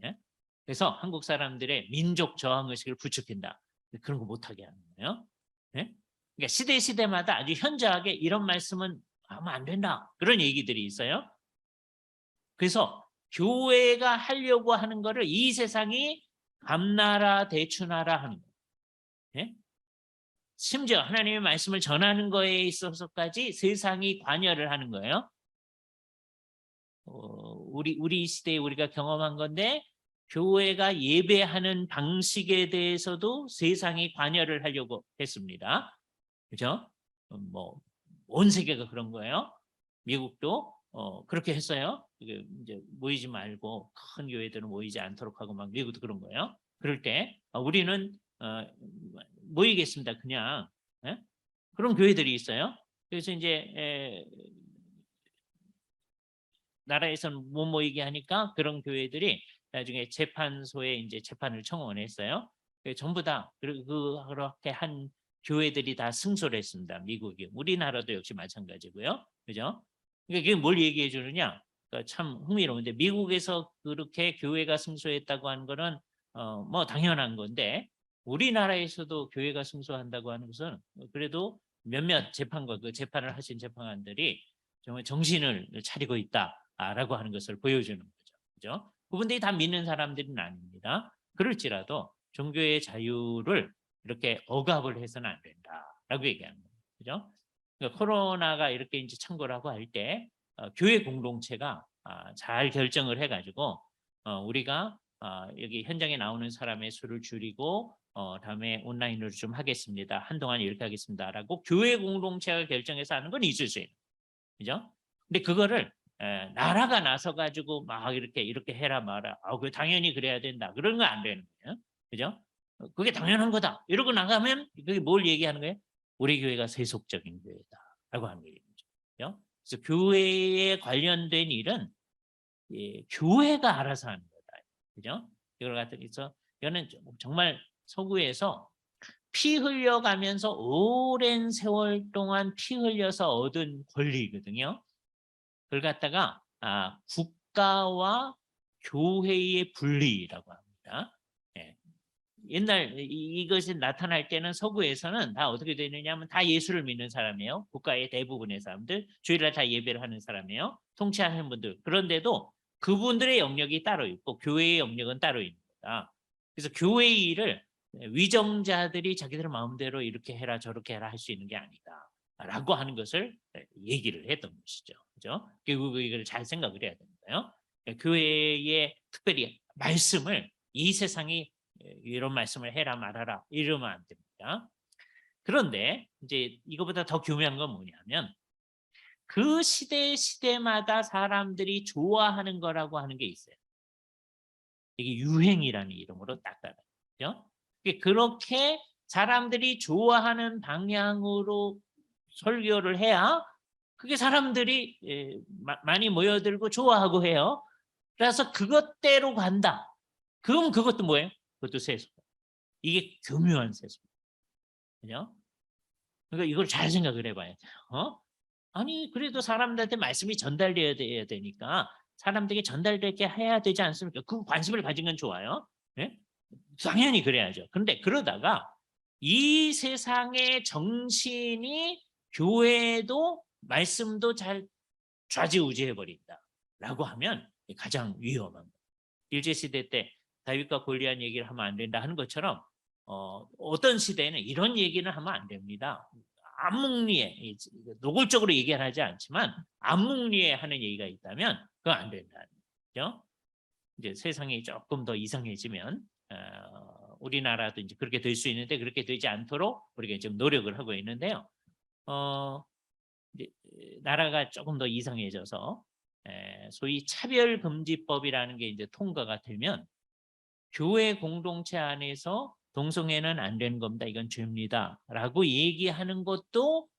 예? 그래서 한국 사람들의 민족 저항의식을 부추긴다. 그런 거 못하게 하는 거예요. 예? 그러니까 시대마다 아주 현저하게 이런 말씀은 하면 안 된다. 그런 얘기들이 있어요. 그래서 교회가 하려고 하는 거를 이 세상이 감나라 대추나라 하는 거예요. 예? 심지어 하나님의 말씀을 전하는 거에 있어서까지 세상이 관여를 하는 거예요. 우리 시대에 우리가 경험한 건데 교회가 예배하는 방식에 대해서도 세상이 관여를 하려고 했습니다. 그죠? 온 세계가 그런 거예요. 미국도 그렇게 했어요. 이제 모이지 말고 큰 교회들은 모이지 않도록 하고 막 미국도 그런 거예요. 그럴 때 우리는 모이겠습니다. 그냥 예? 그런 교회들이 있어요. 그래서 이제 나라에서는 못 모이게 하니까 그런 교회들이 나중에 재판소에 이제 재판을 청원했어요. 전부 다 그렇게 한 교회들이 다 승소를 했습니다. 미국이. 우리나라도 역시 마찬가지고요. 그죠? 그러니까 이게 뭘 얘기해 주느냐? 그러니까 참 흥미로운데 미국에서 그렇게 교회가 승소했다고 하는 거는 뭐 당연한 건데 우리나라에서도 교회가 승소한다고 하는 것은 그래도 몇몇 재판과 그 재판을 하신 재판관들이 정말 정신을 차리고 있다라고 하는 것을 보여주는 거죠. 그죠? 그분들이 다 믿는 사람들은 아닙니다. 그럴지라도 종교의 자유를 이렇게 억압을 해서는 안 된다라고 얘기하는 거예요. 그죠? 그러니까 코로나가 이렇게 이제 창궐하고 할 때 교회 공동체가 잘 결정을 해가지고 우리가 여기 현장에 나오는 사람의 수를 줄이고 다음에 온라인으로 좀 하겠습니다. 한동안 이렇게 하겠습니다라고 교회 공동체가 결정해서 하는 건 있을 수 있는. 그죠? 근데 그거를 나라가 나서 가지고 막 이렇게 해라 마라. 그 당연히 그래야 된다. 그런 거 안 되는 거예요. 그죠? 그게 당연한 거다. 이러고 나가면 그게 뭘 얘기하는 거예요? 우리 교회가 세속적인 교회다라고 하는 얘기죠. 그죠? 그래서 교회에 관련된 일은 교회가 알아서 하는 거다. 그죠? 이걸 갖다서 이거는 정말 서구에서 피 흘려가면서 오랜 세월 동안 피 흘려서 얻은 권리거든요. 그걸 갖다가 국가와 교회의 분리라고 합니다. 예. 옛날 이것이 나타날 때는 서구에서는 다 어떻게 되느냐면 다 예수를 믿는 사람이에요. 국가의 대부분의 사람들, 주일날 다 예배를 하는 사람이에요. 통치하는 분들. 그런데도 그분들의 영역이 따로 있고 교회의 영역은 따로 있는 거다. 그래서 교회의 일을 위정자들이 자기들 마음대로 이렇게 해라 저렇게 해라 할 수 있는 게 아니다. 라고 하는 것을 얘기를 했던 것이죠. 그죠? 결국 이걸 잘 생각을 해야 됩니다. 교회의 특별히 말씀을 이 세상이 이런 말씀을 해라 말아라 이러면 안 됩니다. 그런데 이제 이거보다 더 교묘한 건 뭐냐면 그 시대마다 사람들이 좋아하는 거라고 하는 게 있어요. 이게 유행이라는 이름으로 딱 따라요. 그렇게 사람들이 좋아하는 방향으로 설교를 해야 그게 사람들이 많이 모여들고 좋아하고 해요. 그래서 그것대로 간다. 그럼 그것도 뭐예요? 그것도 세속. 이게 교묘한 세속. 그죠? 그러니까 이걸 잘 생각을 해봐야 돼요. 아니 그래도 사람들한테 말씀이 전달돼야 되니까 사람들에게 전달되게 해야 되지 않습니까? 그 관심을 가진 건 좋아요. 네? 당연히 그래야죠. 그런데 그러다가 이 세상의 정신이 교회도 말씀도 잘 좌지우지해 버린다라고 하면 가장 위험한 거예요. 일제시대 때 다윗과 골리앗 얘기를 하면 안 된다 하는 것처럼 어떤 시대에는 이런 얘기는 하면 안 됩니다. 암묵리에 노골적으로 얘기는 하지 않지만 암묵리에 하는 얘기가 있다면 그건 안 된다는 거죠. 이제 세상이 조금 더 이상해지면 우리나라도 이제 그렇게 될 수 있는데 그렇게 되지 않도록 우리가 지금 노력을 하고 있는데요. 이제 나라가 조금 더 이상해져서 소위 차별금지법이라는 게 이제 통과가 되면 교회 공동체 안에서 동성애는 안 되는 겁니다. 이건 죄입니다라고 얘기하는 것도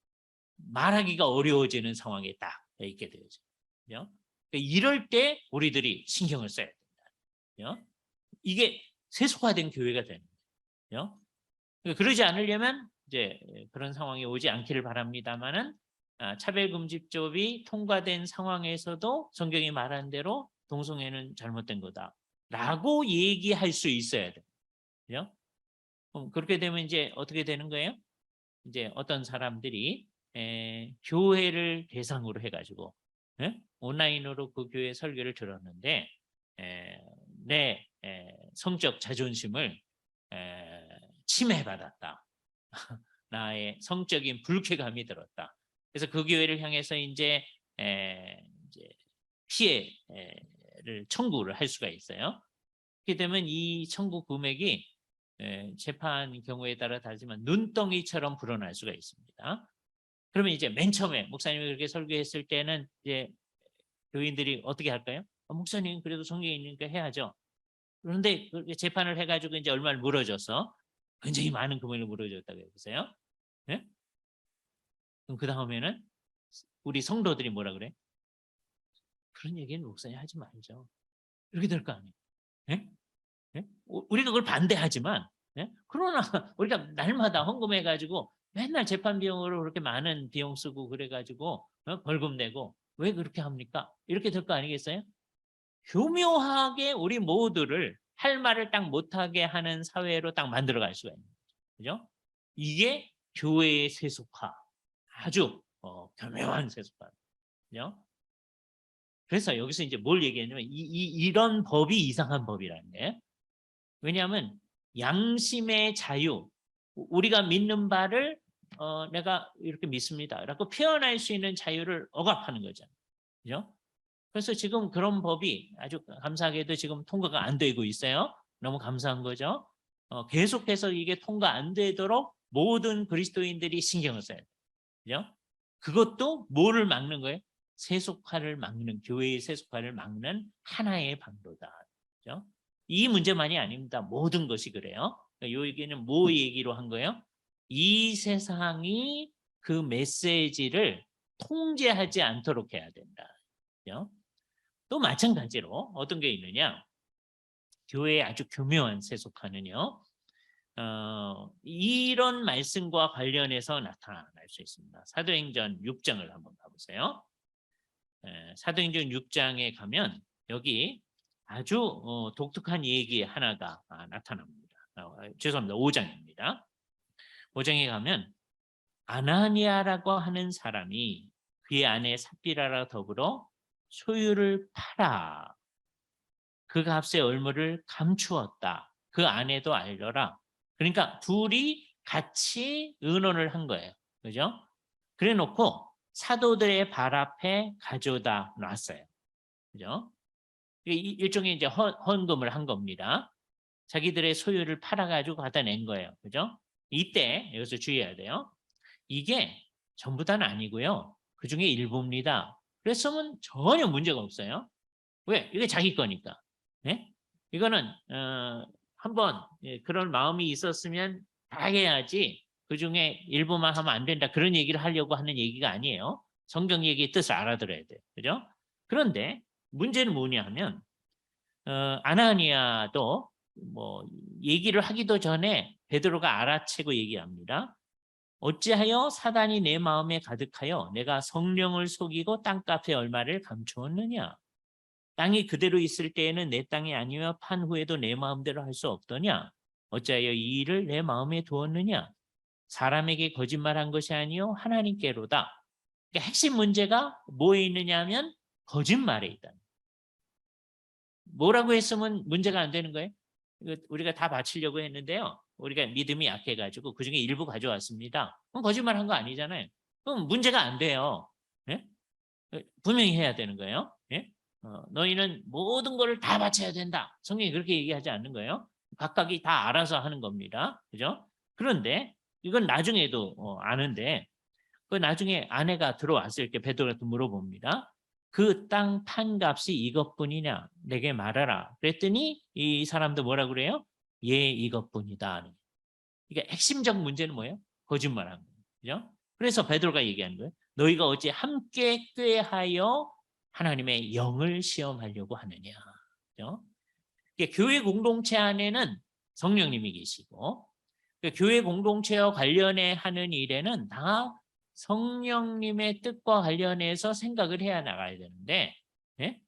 말하기가 어려워지는 상황에 딱 있게 되죠. 그러니까 이럴 때 우리들이 신경을 써야 된다. 이게 세속화된 교회가 되는 거예요. 그러지 않으려면 이제 그런 상황이 오지 않기를 바랍니다만은 차별금지법이 통과된 상황에서도 성경이 말한 대로 동성애는 잘못된 거다라고 얘기할 수 있어야 돼요. 그죠? 그렇게 되면 이제 어떻게 되는 거예요? 이제 어떤 사람들이 교회를 대상으로 해가지고 온라인으로 그 교회 설교를 들었는데 내 성적 자존심을 침해받았다. 나의 성적인 불쾌감이 들었다. 그래서 그 교회를 향해서 이제 피해를 청구를 할 수가 있어요. 그렇게 되면 이 청구 금액이 재판 경우에 따라 다르지만 눈덩이처럼 불어날 수가 있습니다. 그러면 이제 맨 처음에 목사님이 그렇게 설교했을 때는 이제 교인들이 어떻게 할까요? 목사님 그래도 성경에 있으니까 해야죠. 그런데 재판을 해가지고 이제 얼마를 물어줘서 굉장히 많은 금액을 물어줬다고 해보세요. 네? 그럼 그 다음에는 우리 성도들이 뭐라 그래? 그런 얘기는 목사님 하지 말죠. 이렇게 될 거 아니에요. 네? 네? 우리가 그걸 반대하지만 네? 그러나 우리가 날마다 헌금해가지고 맨날 재판 비용으로 그렇게 많은 비용 쓰고 그래가지고 벌금 내고 왜 그렇게 합니까? 이렇게 될 거 아니겠어요? 교묘하게 우리 모두를 할 말을 딱 못하게 하는 사회로 딱 만들어갈 수가 있는 거죠. 그죠? 이게 교회의 세속화. 아주 교묘한 세속화. 그죠? 그래서 여기서 이제 뭘 얘기했냐면 이런 법이 이상한 법이라는 거예요. 왜냐하면 양심의 자유, 우리가 믿는 바를 내가 이렇게 믿습니다 라고 표현할 수 있는 자유를 억압하는 거잖아요. 그죠? 그래서 지금 그런 법이 아주 감사하게도 지금 통과가 안 되고 있어요. 너무 감사한 거죠. 계속해서 이게 통과 안 되도록 모든 그리스도인들이 신경을 써야 돼요. 그죠? 그것도 뭐를 막는 거예요? 세속화를 막는, 교회의 세속화를 막는 하나의 방도다. 그렇죠? 이 문제만이 아닙니다. 모든 것이 그래요. 그러니까 이 얘기는 뭐 얘기로 한 거예요? 이 세상이 그 메시지를 통제하지 않도록 해야 된다. 그렇죠? 또 마찬가지로 어떤 게 있느냐? 교회의 아주 교묘한 세속화는요. 이런 말씀과 관련해서 나타날 수 있습니다. 사도행전 6장을 한번 가보세요. 사도행전 6장에 가면 여기 아주 독특한 얘기 하나가 나타납니다. 죄송합니다. 5장입니다. 5장에 가면 아나니아라고 하는 사람이 그의 아내 삽비라와 더불어 소유를 팔아 그 값의 얼마를 감추었다. 그 아내도 알더라. 그러니까 둘이 같이 의논을 한 거예요. 그죠? 그래 놓고 사도들의 발 앞에 가져다 놨어요. 그죠? 일종의 이제 헌금을 한 겁니다. 자기들의 소유를 팔아가지고 갖다 낸 거예요. 그죠? 이때 여기서 주의해야 돼요. 이게 전부 다는 아니고요. 그 중에 일부입니다. 그랬으면 전혀 문제가 없어요. 왜? 이게 자기 거니까. 네? 이거는 한번 그런 마음이 있었으면 다 해야지 그 중에 일부만 하면 안 된다. 그런 얘기를 하려고 하는 얘기가 아니에요. 성경 얘기의 뜻을 알아들어야 돼요. 그죠? 그런데 문제는 뭐냐 하면 아나니아도 뭐 얘기를 하기도 전에 베드로가 알아채고 얘기합니다. 어찌하여 사단이 내 마음에 가득하여 내가 성령을 속이고 땅값의 얼마를 감추었느냐? 땅이 그대로 있을 때에는 내 땅이 아니며 판 후에도 내 마음대로 할 수 없더냐? 어찌하여 이 일을 내 마음에 두었느냐? 사람에게 거짓말한 것이 아니요 하나님께로다. 그러니까 핵심 문제가 뭐에 있느냐 하면 거짓말에 있다. 뭐라고 했으면 문제가 안 되는 거예요? 우리가 다 바치려고 했는데요. 우리가 믿음이 약해가지고 그중에 일부 가져왔습니다. 그럼 거짓말한 거 아니잖아요. 그럼 문제가 안 돼요. 예? 분명히 해야 되는 거예요. 예? 너희는 모든 것을 다 바쳐야 된다. 성경이 그렇게 얘기하지 않는 거예요. 각각이 다 알아서 하는 겁니다. 그죠? 그런데 이건 나중에도 아는데 그 나중에 아내가 들어왔을 때 베드로한테 물어봅니다. 그 땅 판값이 이것뿐이냐? 내게 말하라. 그랬더니 이 사람도 뭐라 그래요? 예, 이것뿐이다. 이게 핵심적 문제는 뭐예요? 거짓말한 거예요. 그죠? 그래서 베드로가 얘기하는 거예요. 너희가 어찌 함께 꾀하여 하나님의 영을 시험하려고 하느냐. 그죠? 교회 공동체 안에는 성령님이 계시고 교회 공동체와 관련해 하는 일에는 다 성령님의 뜻과 관련해서 생각을 해야 나가야 되는데 예?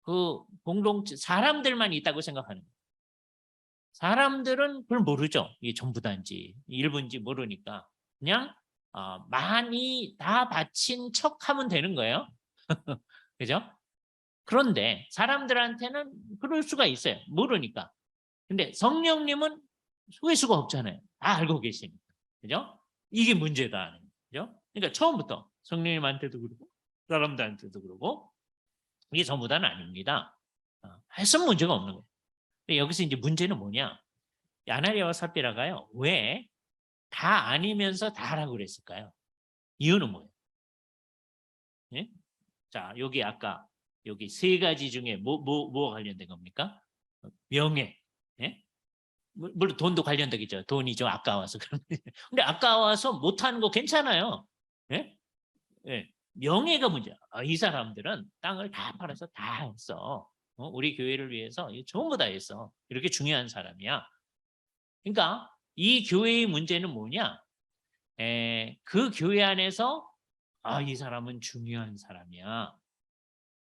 그 공동체 사람들만 있다고 생각하는 거예요. 사람들은 그걸 모르죠. 이게 전부 다인지 일부인지 모르니까 그냥 많이 다 바친 척하면 되는 거예요. 그죠? 그런데 사람들한테는 그럴 수가 있어요. 모르니까. 근데 성령님은 속일 수가 없잖아요. 다 알고 계시니까. 그죠? 이게 문제다. 그죠? 그러니까 처음부터 성령님한테도 그러고 사람들한테도 그러고 이게 전부 다는 아닙니다. 했으면 문제가 없는 거예요. 근데 여기서 이제 문제는 뭐냐? 아나니아와 삽비라가요. 왜 다 아니면서 다 하라고 그랬을까요? 이유는 뭐예요? 예? 자, 여기 아까 여기 세 가지 중에 뭐가 관련된 겁니까? 명예. 예? 물론 돈도 관련되겠죠. 돈이 좀 아까워서. 근데 아까워서 못하는 거 괜찮아요. 예? 예. 명예가 문제야. 이 사람들은 땅을 다 팔아서 다 했어. 우리 교회를 위해서 전부 다 했어. 이렇게 중요한 사람이야. 그러니까 이 교회의 문제는 뭐냐? 그 교회 안에서 이 사람은 중요한 사람이야.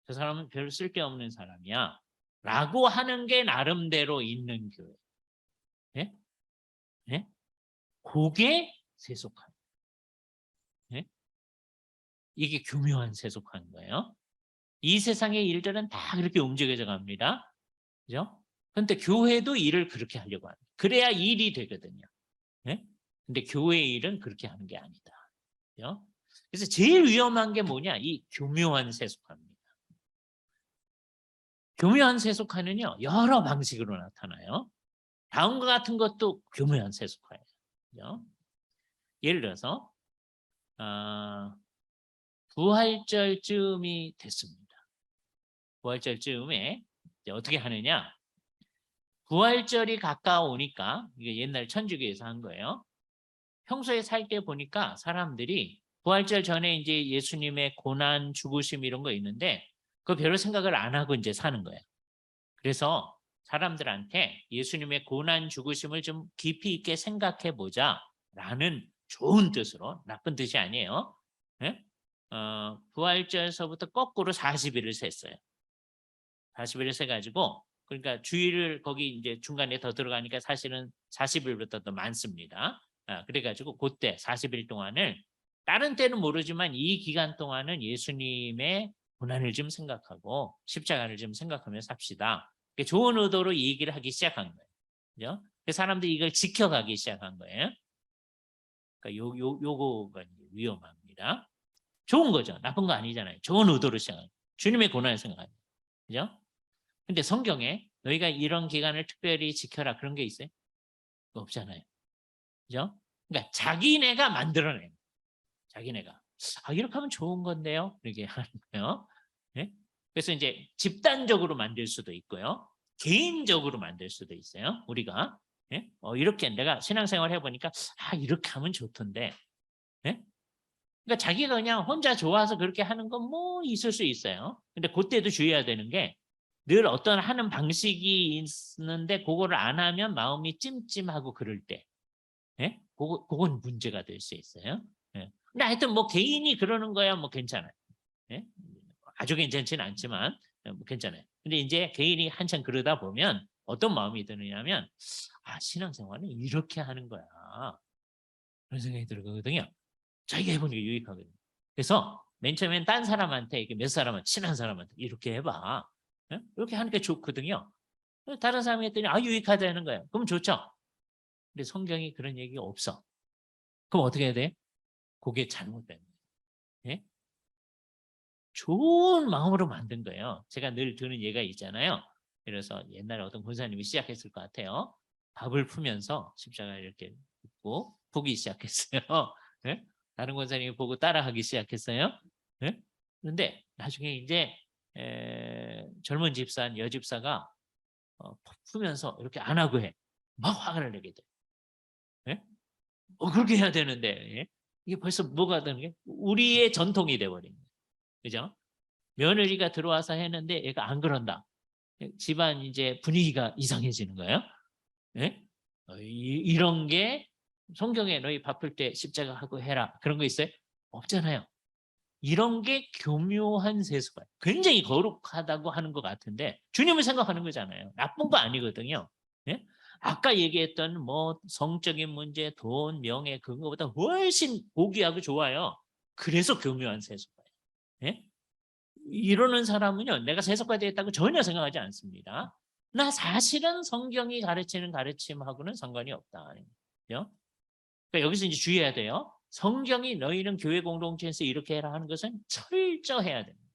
저 사람은 별 쓸데없는 사람이야. 라고 하는 게 나름대로 있는 교회. 예? 예? 그게 세속한. 예? 이게 교묘한 세속한 거예요. 이 세상의 일들은 다 그렇게 움직여져 갑니다. 그죠? 그런데 교회도 일을 그렇게 하려고 합니다. 그래야 일이 되거든요. 예? 근데 교회의 일은 그렇게 하는 게 아니다. 그죠? 그래서 제일 위험한 게 뭐냐? 이 교묘한 세속화입니다. 교묘한 세속화는요, 여러 방식으로 나타나요. 다음과 같은 것도 교묘한 세속화예요. 그죠? 예를 들어서 부활절쯤이 됐습니다. 부활절쯤에 이제 어떻게 하느냐? 부활절이 가까우니까 이게 옛날 천주교에서 한 거예요. 평소에 살 때 보니까 사람들이 부활절 전에 이제 예수님의 고난, 죽으심 이런 거 있는데 그거 별로 생각을 안 하고 이제 사는 거예요. 그래서 사람들한테 예수님의 고난, 죽으심을 좀 깊이 있게 생각해 보자라는 좋은 뜻으로, 나쁜 뜻이 아니에요. 예? 부활절서부터 거꾸로 40일을 셌어요. 40일을 세가지고 그러니까 주일을 거기 이제 중간에 더 들어가니까 사실은 40일부터 더 많습니다. 그래가지고 그때 40일 동안을 다른 때는 모르지만 이 기간 동안은 예수님의 고난을 좀 생각하고 십자가를 좀 생각하며 삽시다. 좋은 의도로 이 얘기를 하기 시작한 거예요. 그죠? 사람들이 이걸 지켜가기 시작한 거예요. 그러니까 요거가 위험합니다. 좋은 거죠. 나쁜 거 아니잖아요. 좋은 의도로 시작한 주님의 고난을 생각합니다. 그죠? 근데 성경에 너희가 이런 기간을 특별히 지켜라 그런 게 있어요? 없잖아요. 그죠? 그러니까 자기네가 만들어내요. 자기네가. 이렇게 하면 좋은 건데요. 이렇게 하는 거예요. 네? 그래서 이제 집단적으로 만들 수도 있고요. 개인적으로 만들 수도 있어요. 우리가. 네? 이렇게 내가 신앙생활 해보니까 이렇게 하면 좋던데. 네? 그러니까 자기가 그냥 혼자 좋아서 그렇게 하는 건 뭐 있을 수 있어요. 근데 그때도 주의해야 되는 게 늘 어떤 하는 방식이 있는데 그거를 안 하면 마음이 찜찜하고 그럴 때 예? 그건 문제가 될 수 있어요. 예. 근데 하여튼 뭐 개인이 그러는 거야 뭐 괜찮아요. 예? 아주 괜찮지는 않지만 뭐 괜찮아요. 근데 이제 개인이 한참 그러다 보면 어떤 마음이 드느냐면 신앙생활은 이렇게 하는 거야. 그런 생각이 들거든요. 자기가 해보는 게 유익하거든요. 그래서 맨 처음엔 딴 사람한테 이렇게 몇 사람한테 친한 사람한테 이렇게 해봐. 예? 이렇게 하니까 좋거든요. 다른 사람이 했더니 유익하다는 거예요. 그럼 좋죠. 근데 성경이 그런 얘기가 없어. 그럼 어떻게 해야 돼? 그게 잘못된 거예요. 예? 좋은 마음으로 만든 거예요. 제가 늘 드는 예가 있잖아요. 그래서 옛날에 어떤 권사님이 시작했을 것 같아요. 밥을 풀면서 십자가 이렇게 붓고 보기 시작했어요. 예? 다른 권사님이 보고 따라하기 시작했어요. 예? 그런데 나중에 이제 젊은 집사, 여집사가 풀면서 이렇게 안 하고 해. 막 화를 내게 돼. 예? 그렇게 해야 되는데 예? 이게 벌써 뭐가 되는 게 우리의 전통이 돼버린 거예요. 그죠? 며느리가 들어와서 했는데 얘가 안 그런다. 집안 이제 분위기가 이상해지는 거예요. 예? 이런 게 성경에 너희 바쁠 때 십자가 하고 해라. 그런 거 있어요? 없잖아요. 이런 게 교묘한 세수가 굉장히 거룩하다고 하는 것 같은데 주님을 생각하는 거잖아요. 나쁜 거 아니거든요. 예? 아까 얘기했던 뭐 성적인 문제, 돈, 명예 그거보다 훨씬 고귀하고 좋아요. 그래서 교묘한 세수가 예? 이러는 사람은요. 내가 세속화 되었다고 전혀 생각하지 않습니다. 나 사실은 성경이 가르치는 가르침하고는 상관이 없다. 그러니까 여기서 이제 주의해야 돼요. 성경이 너희는 교회 공동체에서 이렇게 해라 하는 것은 철저해야 됩니다.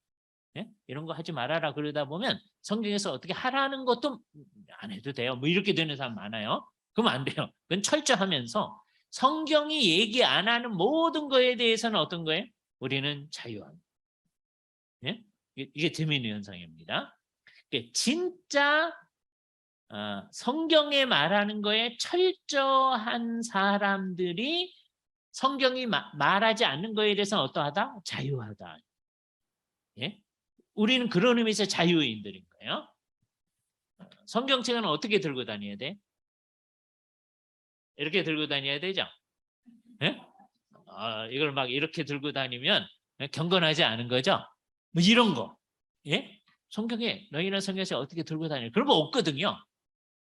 예? 이런 거 하지 말아라 그러다 보면 성경에서 어떻게 하라는 것도 안 해도 돼요. 뭐 이렇게 되는 사람 많아요. 그러면 안 돼요. 그건 철저하면서 성경이 얘기 안 하는 모든 거에 대해서는 어떤 거예요? 우리는 자유합니다. 예? 이게 재미있는 현상입니다. 진짜 성경에 말하는 거에 철저한 사람들이 성경이 말하지 않는 거에 대해서는 어떠하다? 자유하다. 예? 우리는 그런 의미에서 자유인들인 거예요. 성경책은 어떻게 들고 다녀야 돼? 이렇게 들고 다녀야 되죠? 예? 이걸 막 이렇게 들고 다니면 경건하지 않은 거죠? 뭐 이런 거. 예? 성경에 너희는 성경에서 어떻게 들고 다녀? 그런 거 없거든요.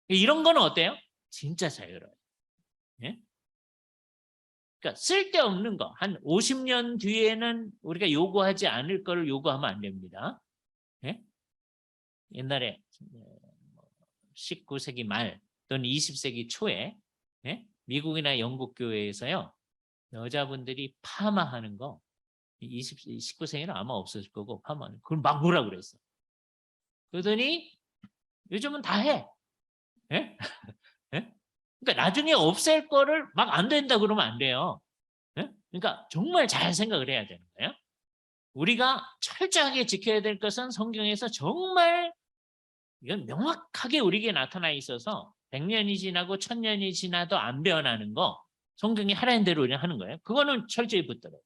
이런 거는 어때요? 진짜 자유로워요. 예? 그러니까 쓸데없는 거. 한 50년 뒤에는 우리가 요구하지 않을 거를 요구하면 안 됩니다. 예? 옛날에 19세기 말 또는 20세기 초에 예? 미국이나 영국 교회에서요. 여자분들이 파마하는 거 19세기는 아마 없었을 거고 파마하는 그걸 막 뭐라 그랬어. 그러더니 요즘은 다 해. 예? 예? 그러니까 나중에 없앨 거를 막 안 된다 그러면 안 돼요. 예? 그러니까 정말 잘 생각을 해야 되는 거예요. 우리가 철저하게 지켜야 될 것은 성경에서 정말 이건 명확하게 우리에게 나타나 있어서 100년이 지나고 1000년이 지나도 안 변하는 거 성경이 하라는 대로 우리는 하는 거예요. 그거는 철저히 붙들어요.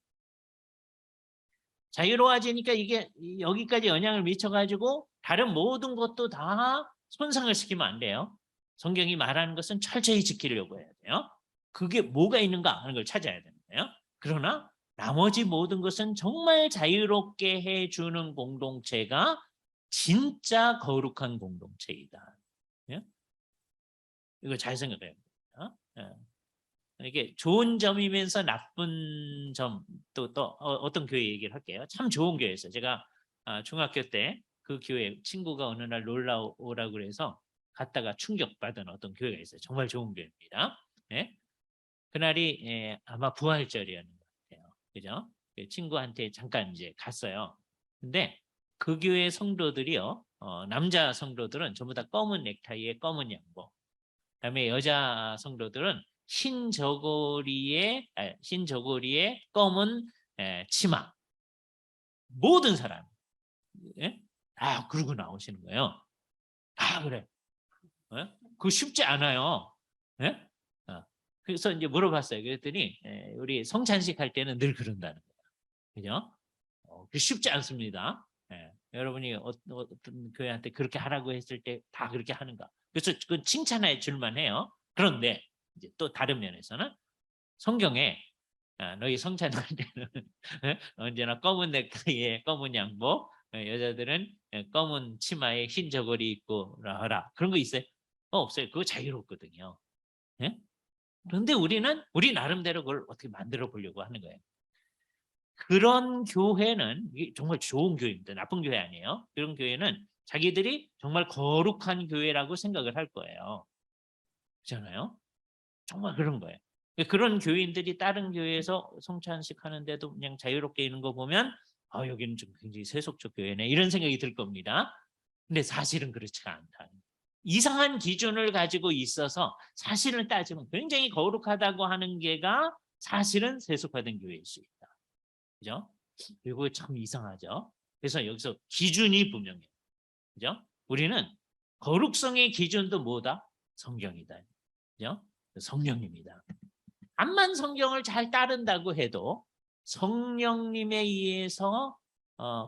자유로워지니까 이게 여기까지 영향을 미쳐가지고 다른 모든 것도 다 손상을 시키면 안 돼요. 성경이 말하는 것은 철저히 지키려고 해야 돼요. 그게 뭐가 있는가 하는 걸 찾아야 되는 거예요. 그러나 나머지 모든 것은 정말 자유롭게 해주는 공동체가 진짜 거룩한 공동체이다. 예? 이거 잘 생각해야 됩니다. 예. 이게 좋은 점이면서 나쁜 점 또 어떤 교회 얘기를 할게요. 참 좋은 교회였어요. 제가 중학교 때 그 교회 친구가 어느 날 놀러 오라고 그래서 갔다가 충격받은 어떤 교회가 있어요. 정말 좋은 교회입니다. 예? 그날이 아마 부활절이었는 것 같아요. 그죠? 그 친구한테 잠깐 이제 갔어요. 근데 그 교회 성도들이요, 남자 성도들은 전부 다 검은 넥타이에 검은 양복, 그다음에 여자 성도들은 흰 저고리에 검은 치마. 모든 사람 다 그러고 나오시는 거예요. 다 그래. 그거 쉽지 않아요. 예? 그래서 이제 물어봤어요. 그랬더니 우리 성찬식 할 때는 늘 그런다는 거예요. 그죠? 그 쉽지 않습니다. 여러분이 어떤 교회한테 그렇게 하라고 했을 때 다 그렇게 하는가? 그래서 그건 칭찬해 줄만 해요. 그런데 이제 또 다른 면에서는 성경에 너희 성찬할 때는 언제나 검은 넥타이에 검은 양복, 여자들은 검은 치마에 흰 저고리 입고 하라. 그런 거 있어요? 없어요. 그거 자유롭거든요. 예? 그런데 우리 나름대로 그걸 어떻게 만들어 보려고 하는 거예요. 그런 교회는 이게 정말 좋은 교회입니다. 나쁜 교회 아니에요. 그런 교회는 자기들이 정말 거룩한 교회라고 생각을 할 거예요. 그렇잖아요. 정말 그런 거예요. 그런 교인들이 다른 교회에서 성찬식 하는데도 그냥 자유롭게 있는 거 보면 여기는 좀 굉장히 세속적 교회네 이런 생각이 들 겁니다. 근데 사실은 그렇지가 않다. 이상한 기준을 가지고 있어서 사실을 따지면 굉장히 거룩하다고 하는 게가 사실은 세속화된 교회일 수 있다. 그죠? 그리고 참 이상하죠. 그래서 여기서 기준이 분명해요. 그죠? 우리는 거룩성의 기준도 뭐다? 성경이다. 그죠? 성령입니다. 암만 성경을 잘 따른다고 해도 성령님에 의해서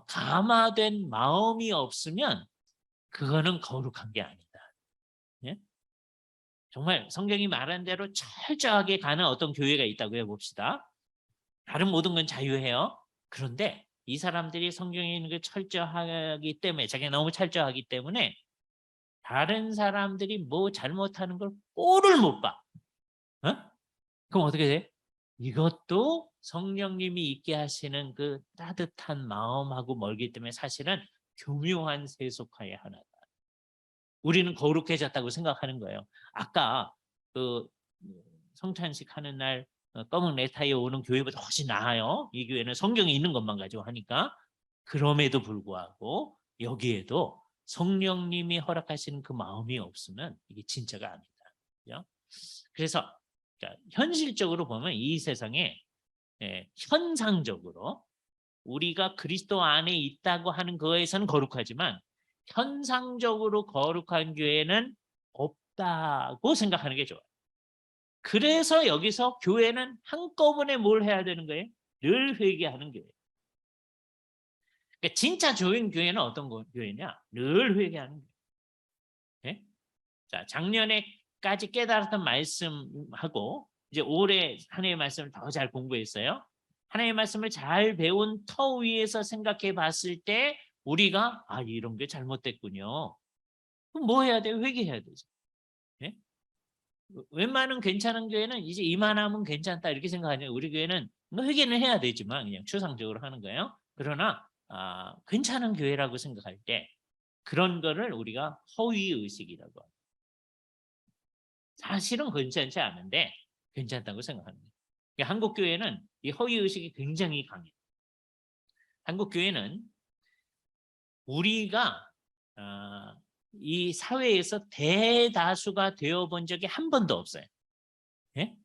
감화된 마음이 없으면 그거는 거룩한 게 아니다. 예? 정말 성경이 말한 대로 철저하게 가는 어떤 교회가 있다고 해봅시다. 다른 모든 건 자유해요. 그런데 이 사람들이 성경에 있는 게 철저하기 때문에 자기가 너무 철저하기 때문에 다른 사람들이 뭐 잘못하는 걸 꼴을 못 봐. 그럼 어떻게 돼? 이것도 성령님이 있게 하시는 그 따뜻한 마음하고 멀기 때문에 사실은 교묘한 세속화의 하나다. 우리는 거룩해졌다고 생각하는 거예요. 아까 그 성찬식 하는 날 검은 넥타이에 오는 교회보다 훨씬 나아요. 이 교회는 성경에 있는 것만 가지고 하니까. 그럼에도 불구하고 여기에도 성령님이 허락하시는 그 마음이 없으면 이게 진짜가 아니다. 그죠? 그래서 현실적으로 보면 이 세상에 현상적으로 우리가 그리스도 안에 있다고 하는 거에서는 거룩하지만 현상적으로 거룩한 교회는 없다고 생각하는 게 좋아요. 그래서 여기서 교회는 한꺼번에 뭘 해야 되는 거예요? 늘 회개하는 교회. 그러니까 진짜 좋은 교회는 어떤 교회냐? 늘 회개하는 교회. 네? 자, 작년에까지 깨달았던 말씀하고 이제 올해 하나님의 말씀을 더 잘 공부했어요. 하나님의 말씀을 잘 배운 터 위에서 생각해 봤을 때 우리가 이런 게 잘못됐군요. 그럼 뭐 해야 돼요? 회개해야 되죠. 네? 웬만한 괜찮은 교회는 이제 이만하면 괜찮다 이렇게 생각하죠. 우리 교회는 뭐 회개는 해야 되지만 그냥 추상적으로 하는 거예요. 그러나 괜찮은 교회라고 생각할 때 그런 거를 우리가 허위 의식이라고 합니다. 사실은 괜찮지 않은데 괜찮다고 생각합니다. 한국 교회는 이 허위 의식이 굉장히 강해요. 한국 교회는 우리가 이 사회에서 대다수가 되어본 적이 한 번도 없어요. 예?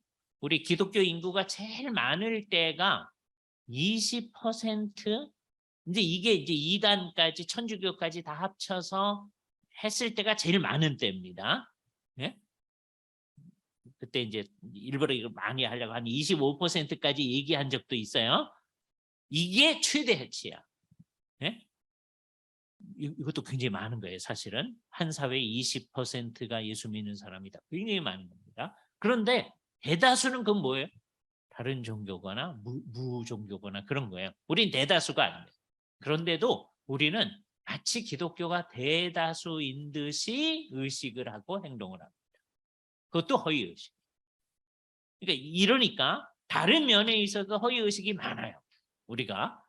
우리 기독교 인구가 제일 많을 때가 20% 이제 이게 이제 2단까지 천주교까지 다 합쳐서 했을 때가 제일 많은 때입니다. 예? 그때 이제 일부러 이거 많이 하려고 한 25%까지 얘기한 적도 있어요. 이게 최대치야. 예? 이것도 굉장히 많은 거예요. 사실은 한 사회에 20%가 예수 믿는 사람이다. 굉장히 많은 겁니다. 그런데 대다수는 그건 뭐예요? 다른 종교거나 무종교거나 그런 거예요. 우린 대다수가 아닙니다. 그런데도 우리는 마치 기독교가 대다수인 듯이 의식을 하고 행동을 합니다. 그것도 허위의식. 그러니까 이러니까 다른 면에 있어서 허위의식이 많아요. 우리가.